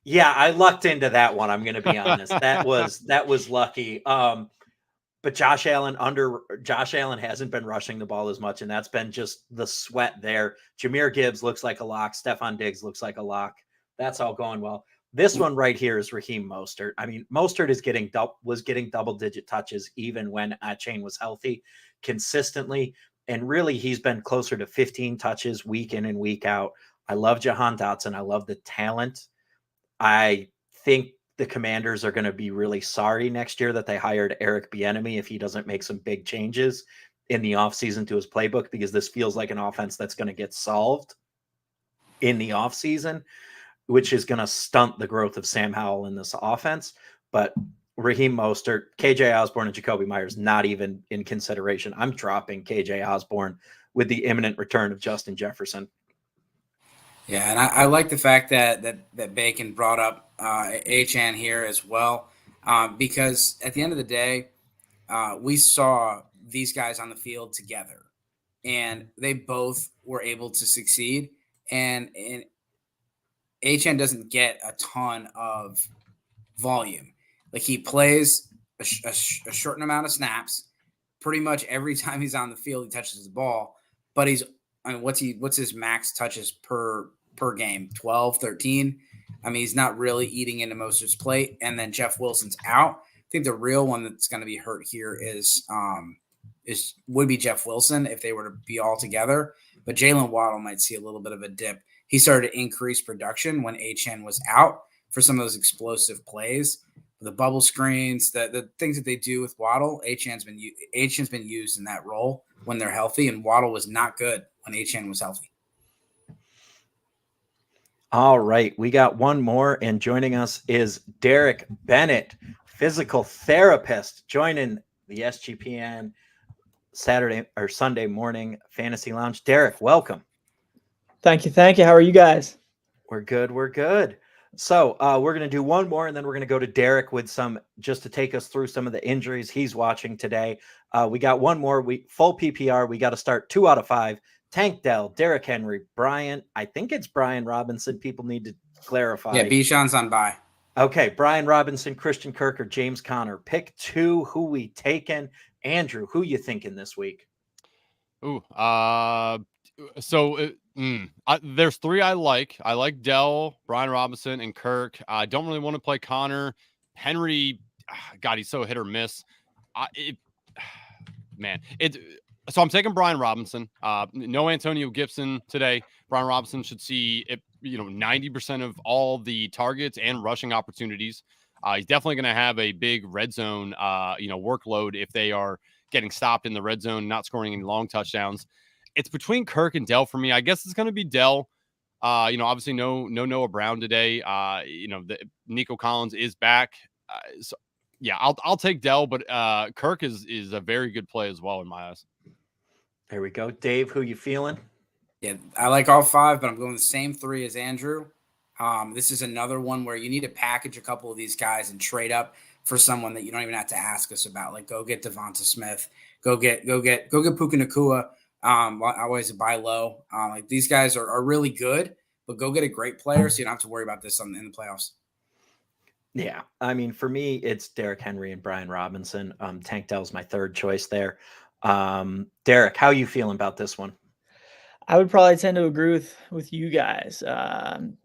yeah, I lucked into that one. I'm going to be honest. That was lucky. But Josh Allen hasn't been rushing the ball as much, and that's been just the sweat there. Jahmyr Gibbs looks like a lock. Stephon Diggs looks like a lock. That's all going well. This one right here is Raheem Mostert. I mean, Mostert was getting double-digit touches even when Achane was healthy consistently, and really he's been closer to 15 touches week in and week out. I love Jahan Dotson. I love the talent. I think the Commanders are going to be really sorry next year that they hired Eric Bieniemy if he doesn't make some big changes in the offseason to his playbook, because this feels like an offense that's going to get solved in the offseason, which is going to stunt the growth of Sam Howell in this offense. But Raheem Mostert, KJ Osborne, and Jacoby Myers not even in consideration. I'm dropping KJ Osborne with the imminent return of Justin Jefferson. Yeah, and I like the fact that Bacon brought up Achane here as well, because at the end of the day, we saw these guys on the field together, and they both were able to succeed. And Achane doesn't get a ton of volume. Like, he plays a shortened amount of snaps. Pretty much every time he's on the field, he touches the ball. But what's his max touches per game? 12, 13? I mean, he's not really eating into Mostert's plate. And then Jeff Wilson's out. I think the real one that's going to be hurt here would be Jeff Wilson if they were to be all together. But Jalen Waddle might see a little bit of a dip. He started to increase production when Achane was out for some of those explosive plays, the bubble screens, the things that they do with Waddle. Achane's been used in that role when they're healthy, and Waddle was not good when Achane was healthy. All right, we got one more, and joining us is Derek Bennett, physical therapist, joining the SGPN Saturday or Sunday morning fantasy lounge. Derek, welcome. Thank you. How are you guys? We're good. So we're going to do one more, and then we're going to go to Derek with just to take us through some of the injuries he's watching today. We got one more. Full PPR. We got to start 2 out of 5. Tank Dell, Derrick Henry, I think it's Brian Robinson. People need to clarify. Yeah, Bijan's on bye. Okay, Brian Robinson, Christian Kirk, or James Conner. Pick 2. Who we taking? Andrew, who you thinking this week? There's 3 I like. I like Dell, Brian Robinson, and Kirk. I don't really want to play Conner. Henry, God, he's so hit or miss. So I'm taking Brian Robinson. No Antonio Gibson today. Brian Robinson should see 90% of all the targets and rushing opportunities. He's definitely going to have a big red zone, workload if they are getting stopped in the red zone, not scoring any long touchdowns. It's between Kirk and Dell for me. I guess it's going to be Dell. Obviously no Noah Brown today. Nico Collins is back. I'll take Dell, but Kirk is a very good play as well in my eyes. There we go. Dave, who you feeling? Yeah, I like all 5, but I'm going the same 3 as Andrew. This is another one where you need to package a couple of these guys and trade up for someone that you don't even have to ask us about. Like, go get Devonta Smith. Go get Puka Nacua. Always a buy low. Like, these guys are really good, but go get a great player so you don't have to worry about this in the playoffs. Yeah, I mean, for me, it's Derrick Henry and Brian Robinson. Tank Dell's my 3rd choice there. Derek, how are you feeling about this one? I would probably tend to agree with you guys.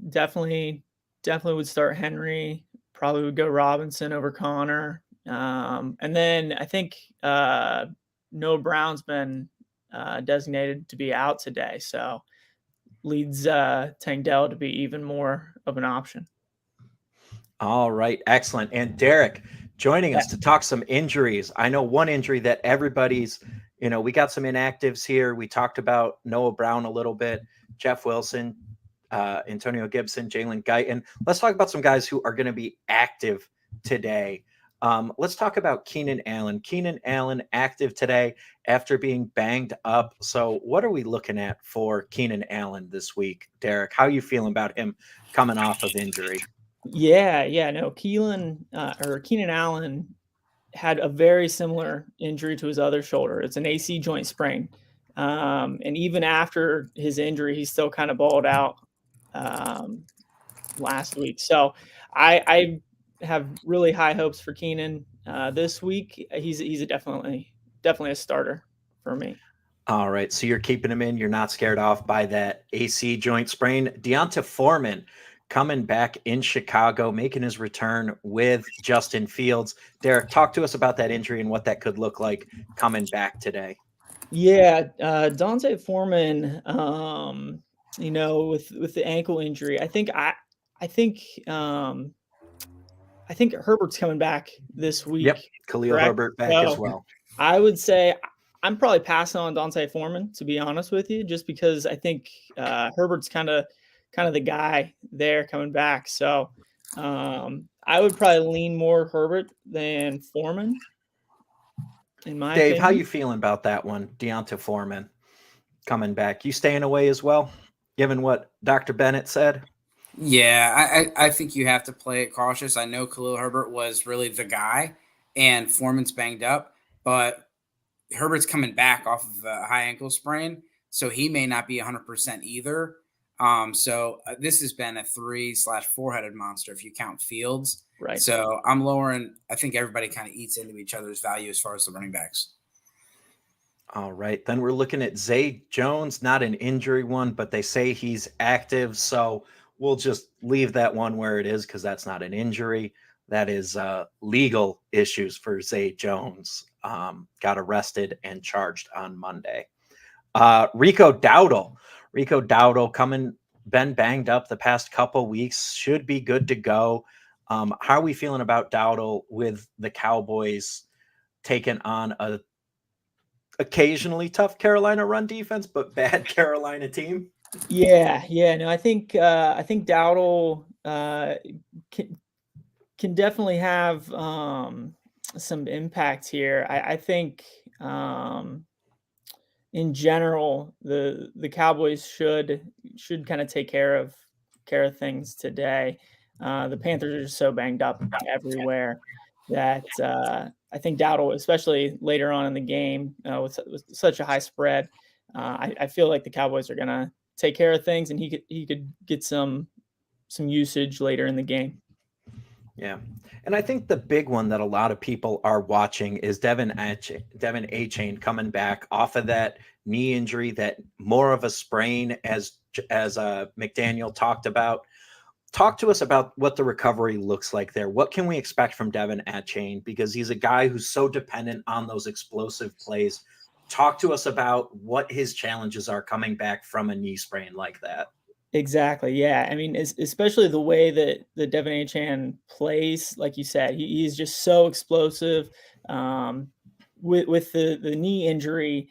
Definitely would start Henry. Probably would go Robinson over Conner. And then I think Noah Brown's been designated to be out today, so leads Tank Dell to be even more of an option. All right, excellent. And Derek joining us to talk some injuries. I know one injury that everybody's, we got some inactives here. We talked about Noah Brown a little bit, Jeff Wilson, Antonio Gibson, Jalen Guyton. Let's talk about some guys who are going to be active today. Let's talk about Keenan Allen. Keenan Allen active today after being banged up. So what are we looking at for Keenan Allen this week, Derek? How are you feeling about him coming off of injury? No, Keenan Allen had a very similar injury to his other shoulder. It's an AC joint sprain. And even after his injury, he still kind of balled out last week. So I have really high hopes for Keenan this week. He's definitely a starter for me. All right. So you're keeping him in. You're not scared off by that AC joint sprain. D'Onta Foreman coming back in Chicago, making his return with Justin Fields. Derek, talk to us about that injury and what that could look like coming back today. Yeah, D'Onta Foreman, with the ankle injury, I think Herbert's coming back this week. Yep, Khalil Herbert back as well. I would say I'm probably passing on Dante Foreman, to be honest with you, just because I think Herbert's kind of the guy there coming back. So I would probably lean more Herbert than Foreman, in my Dave, how opinion. you feeling about that one? Deonta Foreman coming back. You staying away as well, given what Dr. Bennett said? Yeah, I think you have to play it cautious. I know Khalil Herbert was really the guy, and Foreman's banged up, but Herbert's coming back off of a high ankle sprain, so he may not be 100% either. This has been a 3/4 headed monster if you count Fields. Right. So I'm lowering. I think everybody kind of eats into each other's value as far as the running backs. All right. Then we're looking at Zay Jones, not an injury one, but they say he's active. So we'll just leave that one where it is because that's not an injury. That is legal issues for Zay Jones. Got arrested and charged on Monday. Rico Dowdle been banged up the past couple weeks, should be good to go. How are we feeling about Dowdle with the Cowboys taking on a occasionally tough Carolina run defense, but bad Carolina team? Yeah. No, I think Dowdle can definitely have some impact here. I think in general the Cowboys should kind of take care of things today. The Panthers are just so banged up everywhere that I think Dowdle, especially later on in the game with such a high spread, I feel like the Cowboys are going to take care of things, and he could get some usage later in the game. Yeah. And I think the big one that a lot of people are watching is Devin Achane coming back off of that knee injury, that more of a sprain as McDaniel talked about. Talk to us about what the recovery looks like there. What can we expect from Devin Achane? Because he's a guy who's so dependent on those explosive plays. Talk to us about what his challenges are coming back from a knee sprain like that. Exactly. Yeah. I mean, especially the way that the Devin Achane plays, like you said, he's just so explosive. With the knee injury,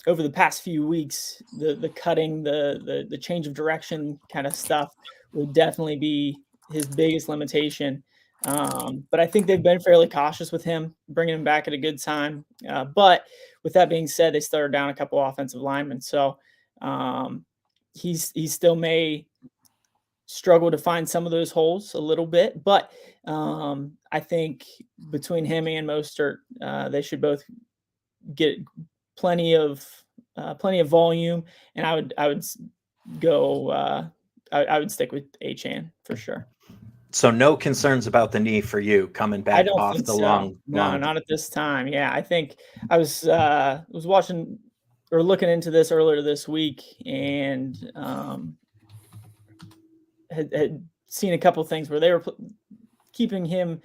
over the past few weeks, the cutting, the change of direction kind of stuff would definitely be his biggest limitation. But I think they've been fairly cautious with him, bringing him back at a good time. But with that being said, they started down a couple offensive linemen, so he still may struggle to find some of those holes a little bit. But I think between him and Mostert, they should both get plenty of volume, and I would go. I would stick with Achane for sure. So no concerns about the knee for you coming back off the long. No, not at this time. Yeah, I think I was watching or looking into this earlier this week, and had seen a couple of things where they were keeping him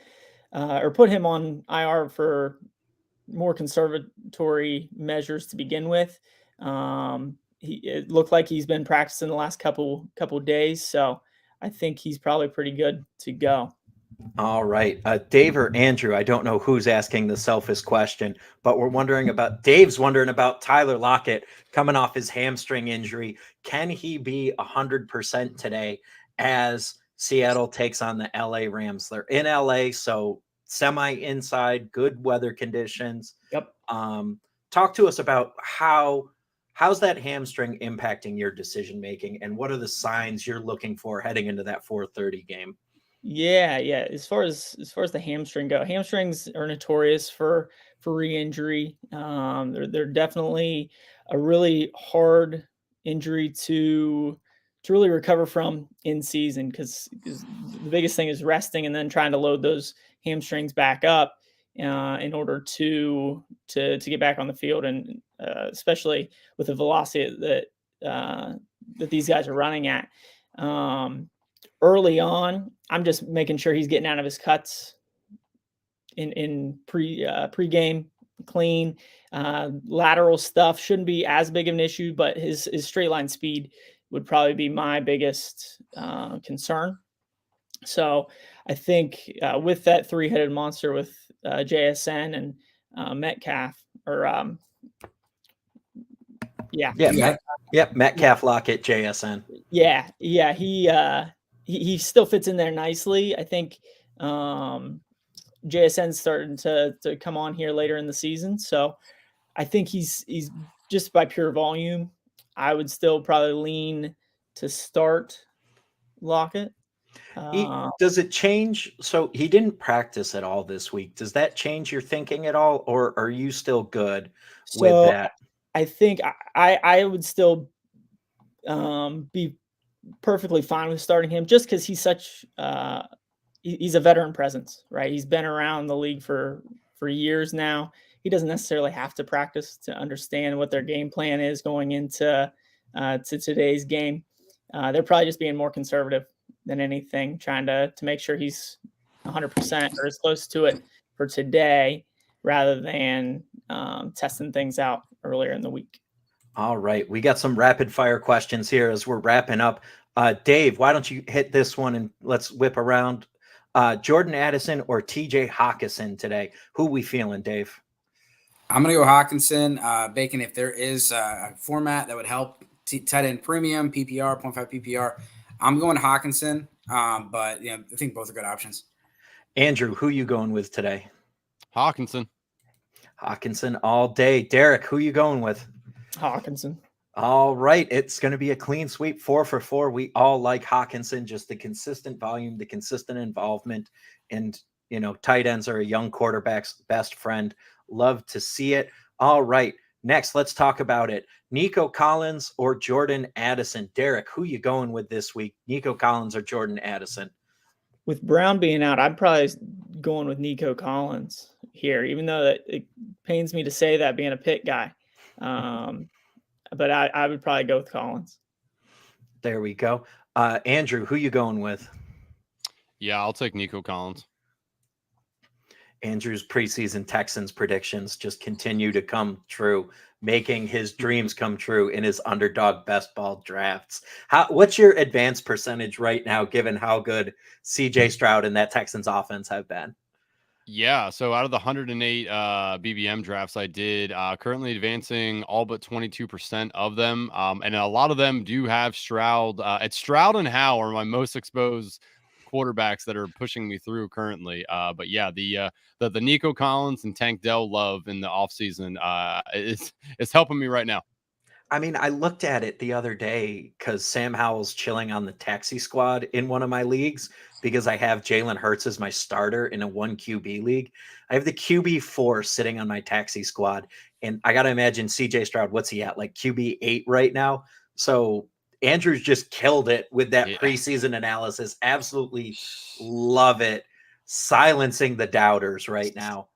or put him on IR for more conservatory measures to begin with. It looked like he's been practicing the last couple days, so I think he's probably pretty good to go. All right. Dave or Andrew, I don't know who's asking the selfish question, but Dave's wondering about Tyler Lockett coming off his hamstring injury. Can he be 100% today as Seattle takes on the LA Rams? They're in LA, so semi inside, good weather conditions. Yep. Talk to us about how's that hamstring impacting your decision making, and what are the signs you're looking for heading into that 4:30 game? Yeah. As far as the hamstring go, hamstrings are notorious for re-injury. They're definitely a really hard injury to really recover from in season, because the biggest thing is resting and then trying to load those hamstrings back up in order to get back on the field, and especially with the velocity that these guys are running at. Early on, I'm just making sure he's getting out of his cuts in pre-game clean. Lateral stuff shouldn't be as big of an issue, but his straight line speed would probably be my biggest concern. So I think with that three-headed monster with JSN and Metcalf, or yeah, Metcalf, Lockett, JSN. Yeah, he still fits in there nicely. I think JSN's starting to come on here later in the season, so I think he's just by pure volume. I would still probably lean to start Lockett. Does it change? So he didn't practice at all this week. Does that change your thinking at all, or are you still good with that? I think I would still be perfectly fine with starting him, just because he's such he's a veteran presence, right? He's been around the league for years now. He doesn't necessarily have to practice to understand what their game plan is going into to today's game. They're probably just being more conservative than anything, trying to make sure he's 100% or as close to it for today, rather than testing things out earlier in the week. All right, we got some rapid fire questions here as we're wrapping up. Dave, why don't you hit this one and let's whip around. Jordan Addison or TJ Hockenson today? Who we feeling, Dave? I'm going to go Hockenson. Bacon, if there is a format that would help tight end premium, PPR, 0.5 PPR, I'm going Hockenson. But I think both are good options. Andrew, who you going with today? Hockenson all day. Derek, who you going with? Hockenson. All right. It's going to be a clean sweep, 4 for 4. We all like Hockenson, just the consistent volume, the consistent involvement. And, tight ends are a young quarterback's best friend. Love to see it. All right. Next, let's talk about it. Nico Collins or Jordan Addison? Derek, who you going with this week? Nico Collins or Jordan Addison? With Brown being out, I'd probably going with Nico Collins here, even though it pains me to say that, being a Pitt guy. But I would probably go with Collins. There we go. Andrew, who you going with? Yeah, I'll take Nico Collins. Andrew's preseason Texans predictions just continue to come true, making his dreams come true in his underdog best ball drafts. What's your advance percentage right now, given how good CJ Stroud and that Texans offense have been? Yeah, so out of the 108 BBM drafts I did, currently advancing all but 22% of them. And a lot of them do have Stroud. It's Stroud and Howe are my most exposed quarterbacks that are pushing me through currently. But yeah, the Nico Collins and Tank Dell love in the offseason is helping me right now. I mean, I looked at it the other day because Sam Howell's chilling on the taxi squad in one of my leagues because I have Jalen Hurts as my starter in a 1 QB league. I have the QB 4 sitting on my taxi squad. And I got to imagine CJ Stroud, what's he at? Like QB 8 right now. So Andrew's just killed it with that preseason analysis. Absolutely love it. Silencing the doubters right now.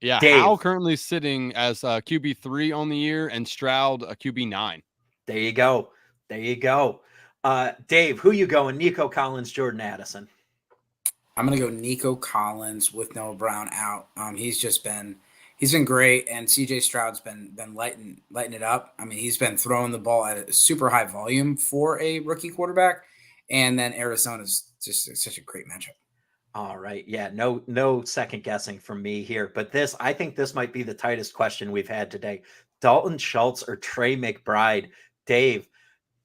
Yeah, Dave. Howe currently sitting as QB 3 on the year and Stroud a QB 9. There you go. Dave, who you going? Nico Collins, Jordan Addison? I'm going to go Nico Collins with Noah Brown out. He's been great, and CJ Stroud's been lighting it up. I mean, he's been throwing the ball at a super high volume for a rookie quarterback, and then Arizona's just such a great matchup. All right. Yeah, no second guessing from me here. But I think this might be the tightest question we've had today. Dalton Schultz or Trey McBride? Dave,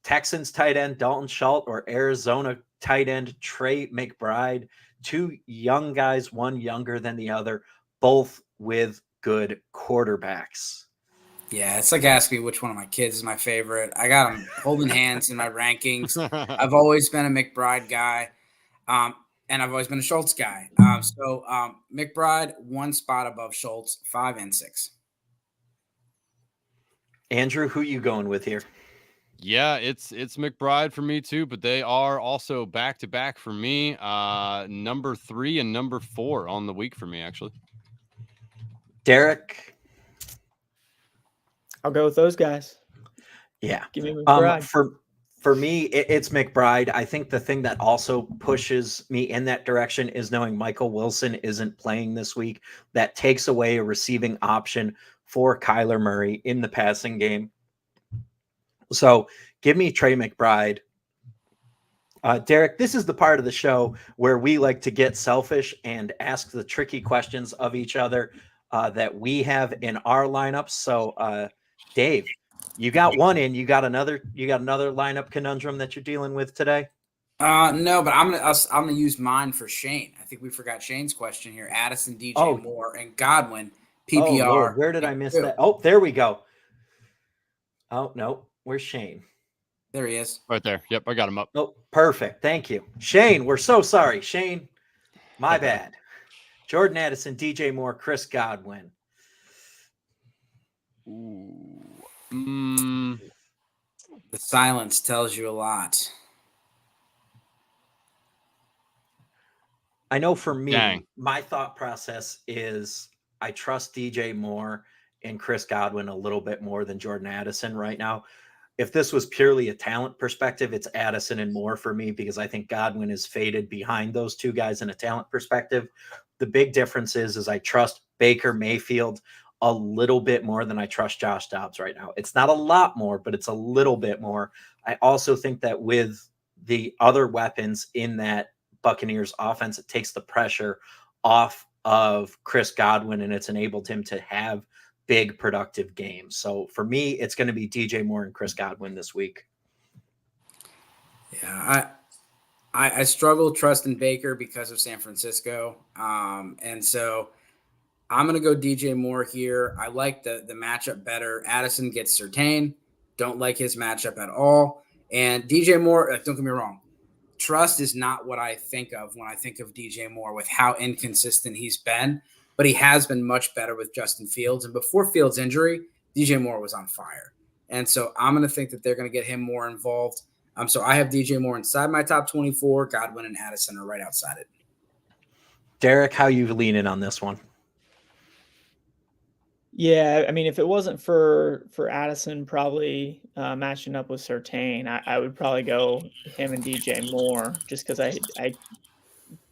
Texans tight end Dalton Schultz or Arizona tight end Trey McBride? Two young guys, one younger than the other, both with good quarterbacks. Yeah, it's like asking me which one of my kids is my favorite. I got them holding hands in my rankings. I've always been a McBride guy. And I've always been a Schultz guy. So McBride, one spot above Schultz, 5 and 6. Andrew, who you going with here? Yeah, it's McBride for me too, but they are also back-to-back for me. Number 3 and number 4 on the week for me, actually. Derek? I'll go with those guys. Yeah. Give me McBride. For me, it's McBride. I think the thing that also pushes me in that direction is knowing Michael Wilson isn't playing this week. That takes away a receiving option for Kyler Murray in the passing game. So give me Trey McBride. Derek, this is the part of the show where we like to get selfish and ask the tricky questions of each other. that we have in our lineup. So, Dave, you got one in. You got another lineup conundrum that you're dealing with today. No, but I'm gonna use mine for Shane. I think we forgot Shane's question here. Addison, DJ Moore, and Godwin. PPR. Oh, Lord, where did I miss that? Oh, there we go. Oh no, where's Shane? There he is. Right there. Yep, I got him up. Oh, perfect. Thank you, Shane. We're so sorry, Shane. My bad. Jordan Addison, DJ Moore, Chris Godwin. Ooh. The silence tells you a lot. I know for me, Dang. my thought process is I trust DJ Moore and Chris Godwin a little bit more than Jordan Addison right now. If this was purely a talent perspective, it's Addison and Moore for me because I think Godwin is faded behind those two guys in a talent perspective. The big difference is I trust Baker Mayfield a little bit more than I trust Josh Dobbs right now. It's not a lot more, but it's a little bit more. I also think that with the other weapons in that Buccaneers offense, it takes the pressure off of Chris Godwin and it's enabled him to have big productive games. So for me, it's going to be DJ Moore and Chris Godwin this week. Yeah, I struggle trusting Baker because of San Francisco. And so I'm going to go DJ Moore here. I like the matchup better. Addison gets Surtain. Don't like his matchup at all. And DJ Moore, don't get me wrong, trust is not what I think of when I think of DJ Moore with how inconsistent he's been, but he has been much better with Justin Fields. And before Fields' injury, DJ Moore was on fire. And so I'm going to think that they're going to get him more involved. So I have DJ Moore inside my top 24. Godwin and Addison are right outside it. Derek, how you leaning on this one? Yeah, I mean, if it wasn't for Addison probably matching up with Surtain, I would probably go him and DJ Moore just because I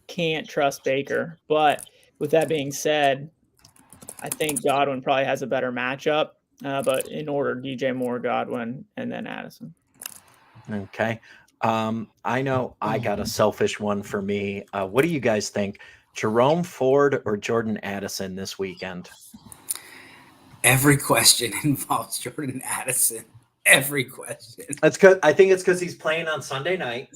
can't trust Baker. But with that being said, I think Godwin probably has a better matchup. But in order, DJ Moore, Godwin, and then Addison. Okay. I know I got a selfish one for me. What do you guys think? Jerome Ford or Jordan Addison this weekend? Every question involves Jordan Addison. Every question. That's good. I think it's because he's playing on Sunday night,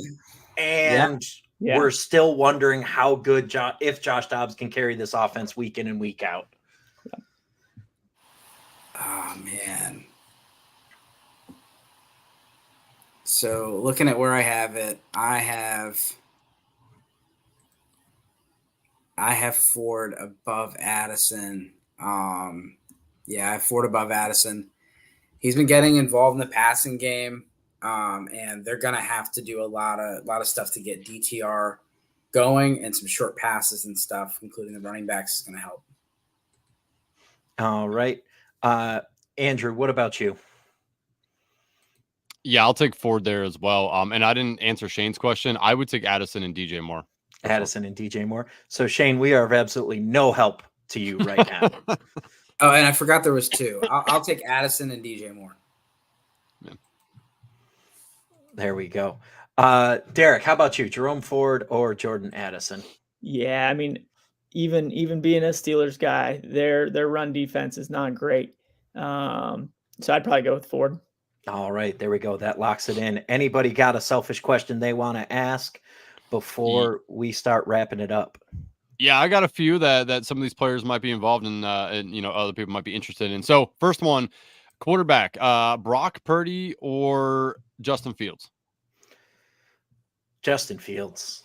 and we're still wondering how good if Josh Dobbs can carry this offense week in and week out. Oh man. So looking at where I have it, I have Ford above Addison. I have Ford above Addison. He's been getting involved in the passing game, and they're gonna have to do a lot of stuff to get DTR going, and some short passes and stuff, including the running backs, is gonna help. All right, Andrew, what about you? Yeah, I'll take Ford there as well. And I didn't answer Shane's question. I would take Addison and DJ Moore. Addison and DJ Moore. So Shane, we are of absolutely no help to you right now. Oh, and I forgot there was two. I'll take Addison and DJ Moore. Yeah. There we go. Derek, how about you? Jerome Ford or Jordan Addison? Yeah, I mean, even being a Steelers guy, their run defense is not great. So I'd probably go with Ford. All right, there we go. That locks it in. Anybody got a selfish question they want to ask before we start wrapping it up? Yeah, I got a few that some of these players might be involved in, and other people might be interested in. So first one, quarterback, Brock Purdy or Justin Fields? Justin Fields.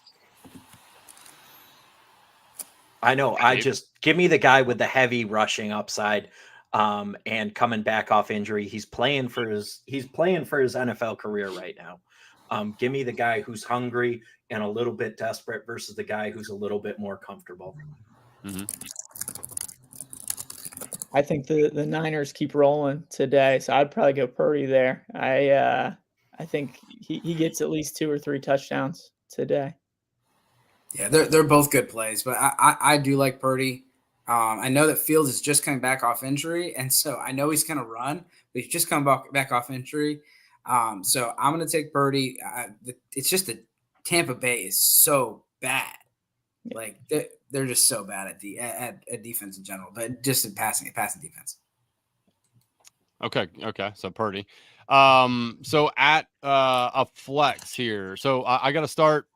I know. Just give me the guy with the heavy rushing upside, and coming back off injury. He's playing for his NFL career right now. Give me the guy who's hungry and a little bit desperate versus the guy who's a little bit more comfortable. Mm-hmm. I think the Niners keep rolling today, so I'd probably go Purdy there. I think he gets at least 2 or 3 touchdowns today. Yeah, they're both good plays, but I do like Purdy. I know that Fields is just coming back off injury, and so I know he's going to run, but he's just coming back off injury. So I'm going to take Purdy. It's just that Tampa Bay is so bad. Like they're just so bad at defense in general, but just in passing defense. Okay. So Purdy. So at a flex here. So I got to start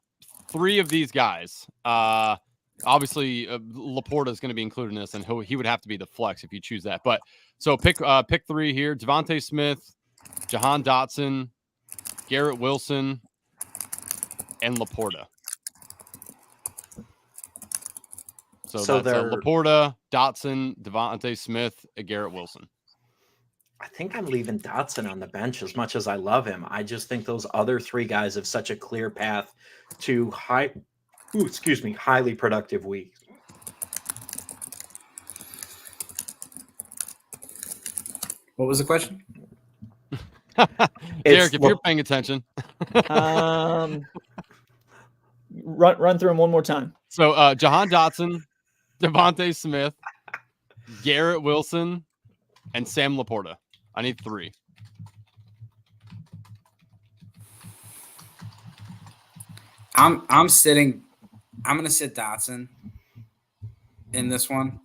3 of these guys. Obviously, Laporta is going to be included in this, and he would have to be the flex if you choose that. But so pick 3 here: Devontae Smith, Jahan Dotson, Garrett Wilson, and Laporta. So that's Laporta, Dotson, Devontae Smith, and Garrett Wilson. I think I'm leaving Dotson on the bench as much as I love him. I just think those other 3 guys have such a clear path to highly productive weeks. What was the question? Derek, if you're paying attention. Run through them one more time. So Jahan Dotson, Devontae Smith, Garrett Wilson, and Sam Laporta. I need 3. I'm going to sit Dotson in this one.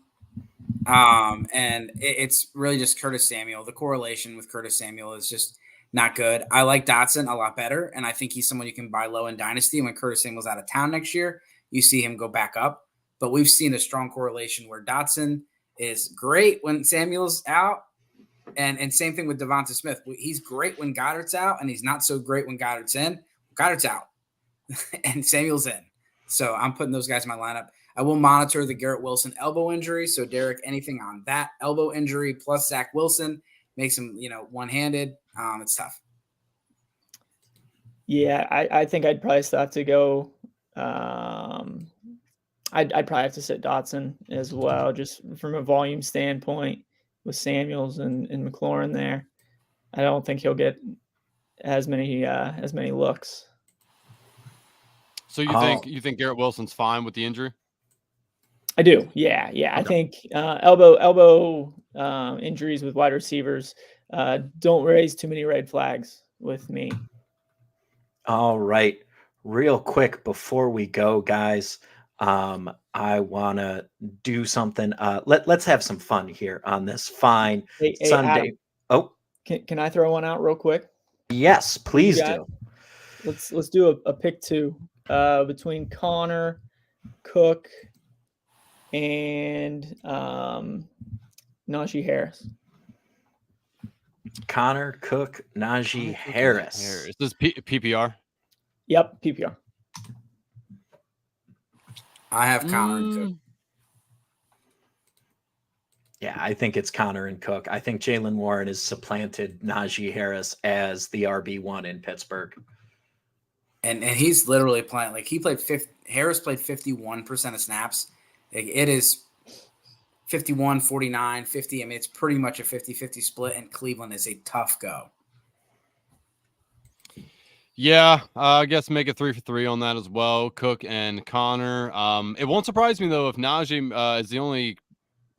And it's really just Curtis Samuel. The correlation with Curtis Samuel is just not good. I like Dotson a lot better, and I think he's someone you can buy low in Dynasty. When Curtis Samuel's out of town next year, you see him go back up. But we've seen a strong correlation where Dotson is great when Samuel's out, and same thing with Devonta Smith. He's great when Goddard's out, and he's not so great when Goddard's in. Goddard's out, and Samuel's in. So I'm putting those guys in my lineup. I will monitor the Garrett Wilson elbow injury. So, Derek, anything on that elbow injury plus Zach Wilson makes him, one-handed. It's tough. Yeah, I think I'd probably still have to go. I'd probably have to sit Dotson as well, just from a volume standpoint with Samuels and McLaurin there. I don't think he'll get as many looks. So you think Garrett Wilson's fine with the injury? I do. Yeah. Okay. I think elbow injuries with wide receivers don't raise too many red flags with me. All right. Real quick before we go, guys, I want to do something. Let's have some fun here on this fine Sunday. Adam, can I throw one out real quick? Yes, please do. Let's do a pick 2 between Connor, Cook, and Najee Harris. Connor, Cook, Najee Harris. Is this PPR? Yep, PPR. I have Connor and Cook. Yeah, I think it's Connor and Cook. I think Jaylen Warren has supplanted Najee Harris as the RB1 in Pittsburgh. And he's literally playing like Harris played 51% of snaps. Like it is 51, 49, 50. I mean, it's pretty much a 50-50 split, and Cleveland is a tough go. Yeah, I guess make it 3 for 3 on that as well. Cook and Connor. It won't surprise me though if Najee is the only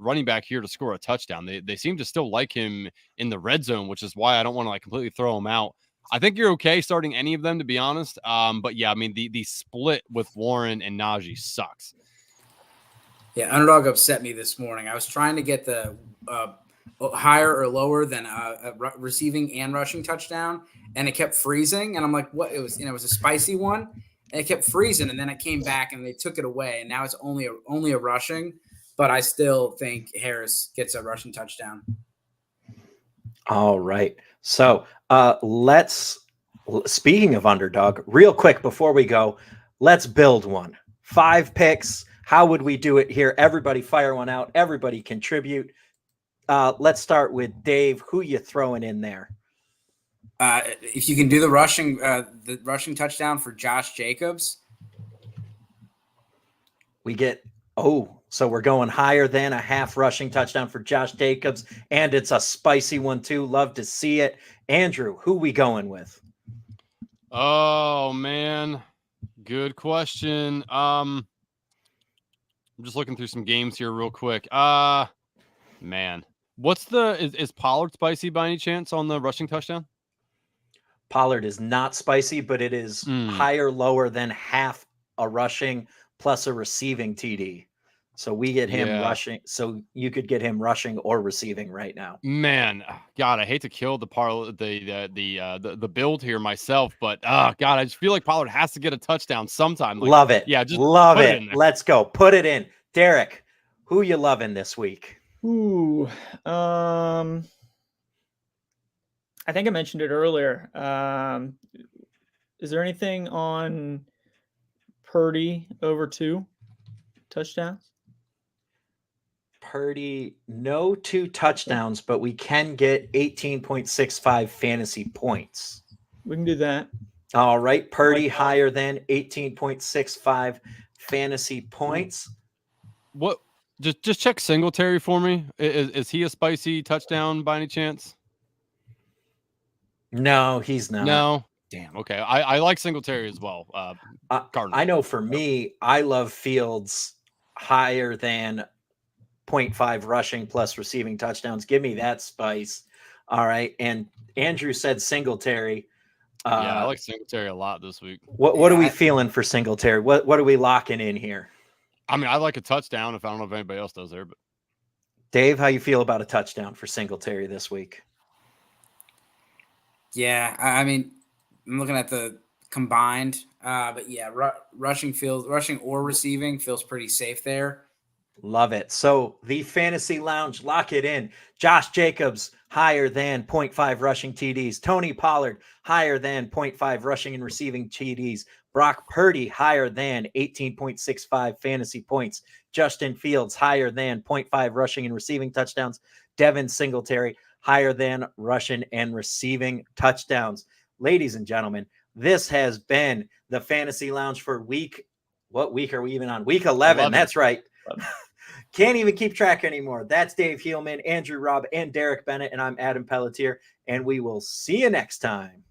running back here to score a touchdown. They seem to still like him in the red zone, which is why I don't want to completely throw him out. I think you're okay starting any of them, to be honest. But yeah, I mean the split with Warren and Najee sucks. Yeah, underdog upset me this morning. I was trying to get the higher or lower than a receiving and rushing touchdown, and it kept freezing. And I'm like, what? It was a spicy one, and it kept freezing, and then it came back and they took it away, and now it's only a rushing. But I still think Harris gets a rushing touchdown. All right. So speaking of underdog, real quick before we go, let's build one. 5 picks. How would we do it here? Everybody fire one out. Everybody contribute. Let's start with Dave. Who you throwing in there? If you can do the rushing touchdown for Josh Jacobs. So we're going higher than a half rushing touchdown for Josh Jacobs, and it's a spicy one too. Love to see it. Andrew, who we going with? Oh man, good question. I'm just looking through some games here real quick. Man, is Pollard spicy by any chance on the rushing touchdown? Pollard is not spicy, but it is higher, lower than half a rushing plus a receiving TD. So we get him Yeah. rushing. So you could get him rushing or receiving right now. Man, God, I hate to kill the build here myself, but God, I just feel like Pollard has to get a touchdown sometime. Like, Love it. yeah, just love put it. in there. Let's go. Put it in. Derek, who you loving this week? Ooh, I think I mentioned it earlier. Is there anything on Purdy over 2 touchdowns? Purdy, no 2 touchdowns, but we can get 18.65 fantasy points. We can do that. All right. Purdy higher than 18.65 fantasy points. What? Just check Singletary for me. Is he a spicy touchdown by any chance? No, he's not. No. Damn. Okay. I like Singletary as well. I know for me, I love Fields higher than 0.5 rushing plus receiving touchdowns. Give me that spice. All right. And Andrew said Singletary. Yeah, I like Singletary a lot this week. What are we feeling for Singletary? What are we locking in here? I mean, I like a touchdown. If I don't know if anybody else does there, but Dave, how you feel about a touchdown for Singletary this week? Yeah, I mean, I'm looking at the combined, but yeah, rushing or receiving feels pretty safe there. Love it. So the Fantasy Lounge, lock it in. Josh Jacobs, higher than 0.5 rushing TDs. Tony Pollard, higher than 0.5 rushing and receiving TDs. Brock Purdy, higher than 18.65 fantasy points. Justin Fields, higher than 0.5 rushing and receiving touchdowns. Devin Singletary, higher than rushing and receiving touchdowns. Ladies and gentlemen, this has been the Fantasy Lounge for what week are we even on? Week 11. That's right. Can't even keep track anymore. That's Dave Heelman, Andrew Robb, and Derek Bennett, and I'm Adam Pelletier, and we will see you next time.